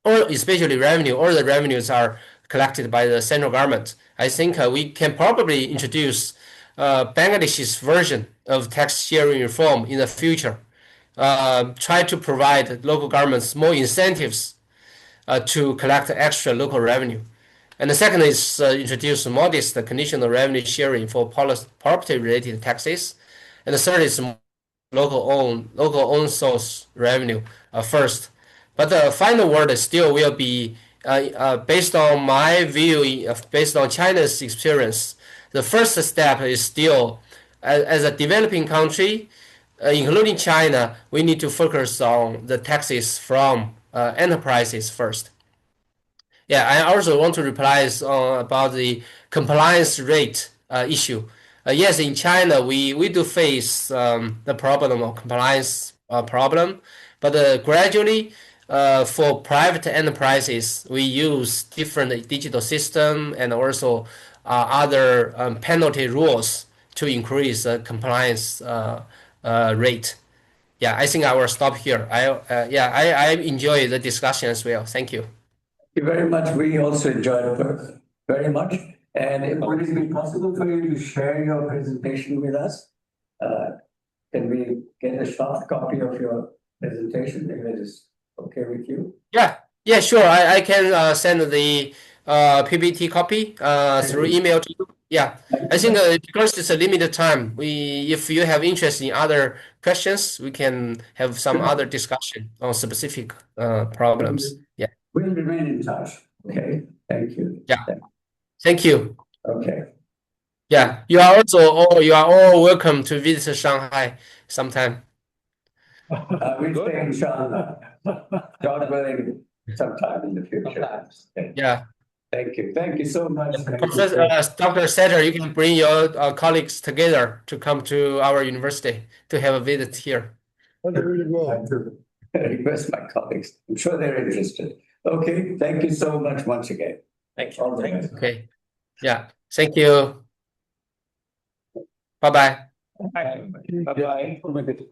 or especially revenue, all the revenues are collected by the central government. I think we can probably introduce Bangladesh's version of tax sharing reform in the future. Try to provide local governments more incentives to collect extra local revenue. And the second is introduce modest conditional revenue sharing for property-related taxes. And the third is local own source revenue first. But the final word still will be based on my view, based on China's experience. The first step is still, as a developing country, including China, we need to focus on the taxes from enterprises first. Yeah, I also want to reply about the compliance rate issue. Yes, in China, we do face the problem of compliance problem, but gradually, for private enterprises, we use different digital system and also other penalty rules to increase compliance rate. Yeah, I think I will stop here. I enjoy the discussion as well. Thank you. Thank you very much. We also enjoyed it very much. And would it be possible for you to share your presentation with us? Can we get a soft copy of your presentation if it is okay with you? Yeah, sure. I can send the PPT copy through email to you. Yeah, I think because it's a limited time, if you have interest in other questions, we can have some other discussion on specific problems. Yeah. We'll remain in touch. Okay. Thank you. Yeah. Thank you. Okay. Yeah, you are all welcome to visit Shanghai sometime. We'll stay in Shanghai. God willing, sometime in the future. Yeah. Thank you. Thank you so much. Dr. Setter, you can bring your colleagues together to come to our university to have a visit here. I request my colleagues. I'm sure they're interested. Okay. Thank you so much once again. Thank you. Okay. Yeah. Thank you. Bye-bye. Bye-bye.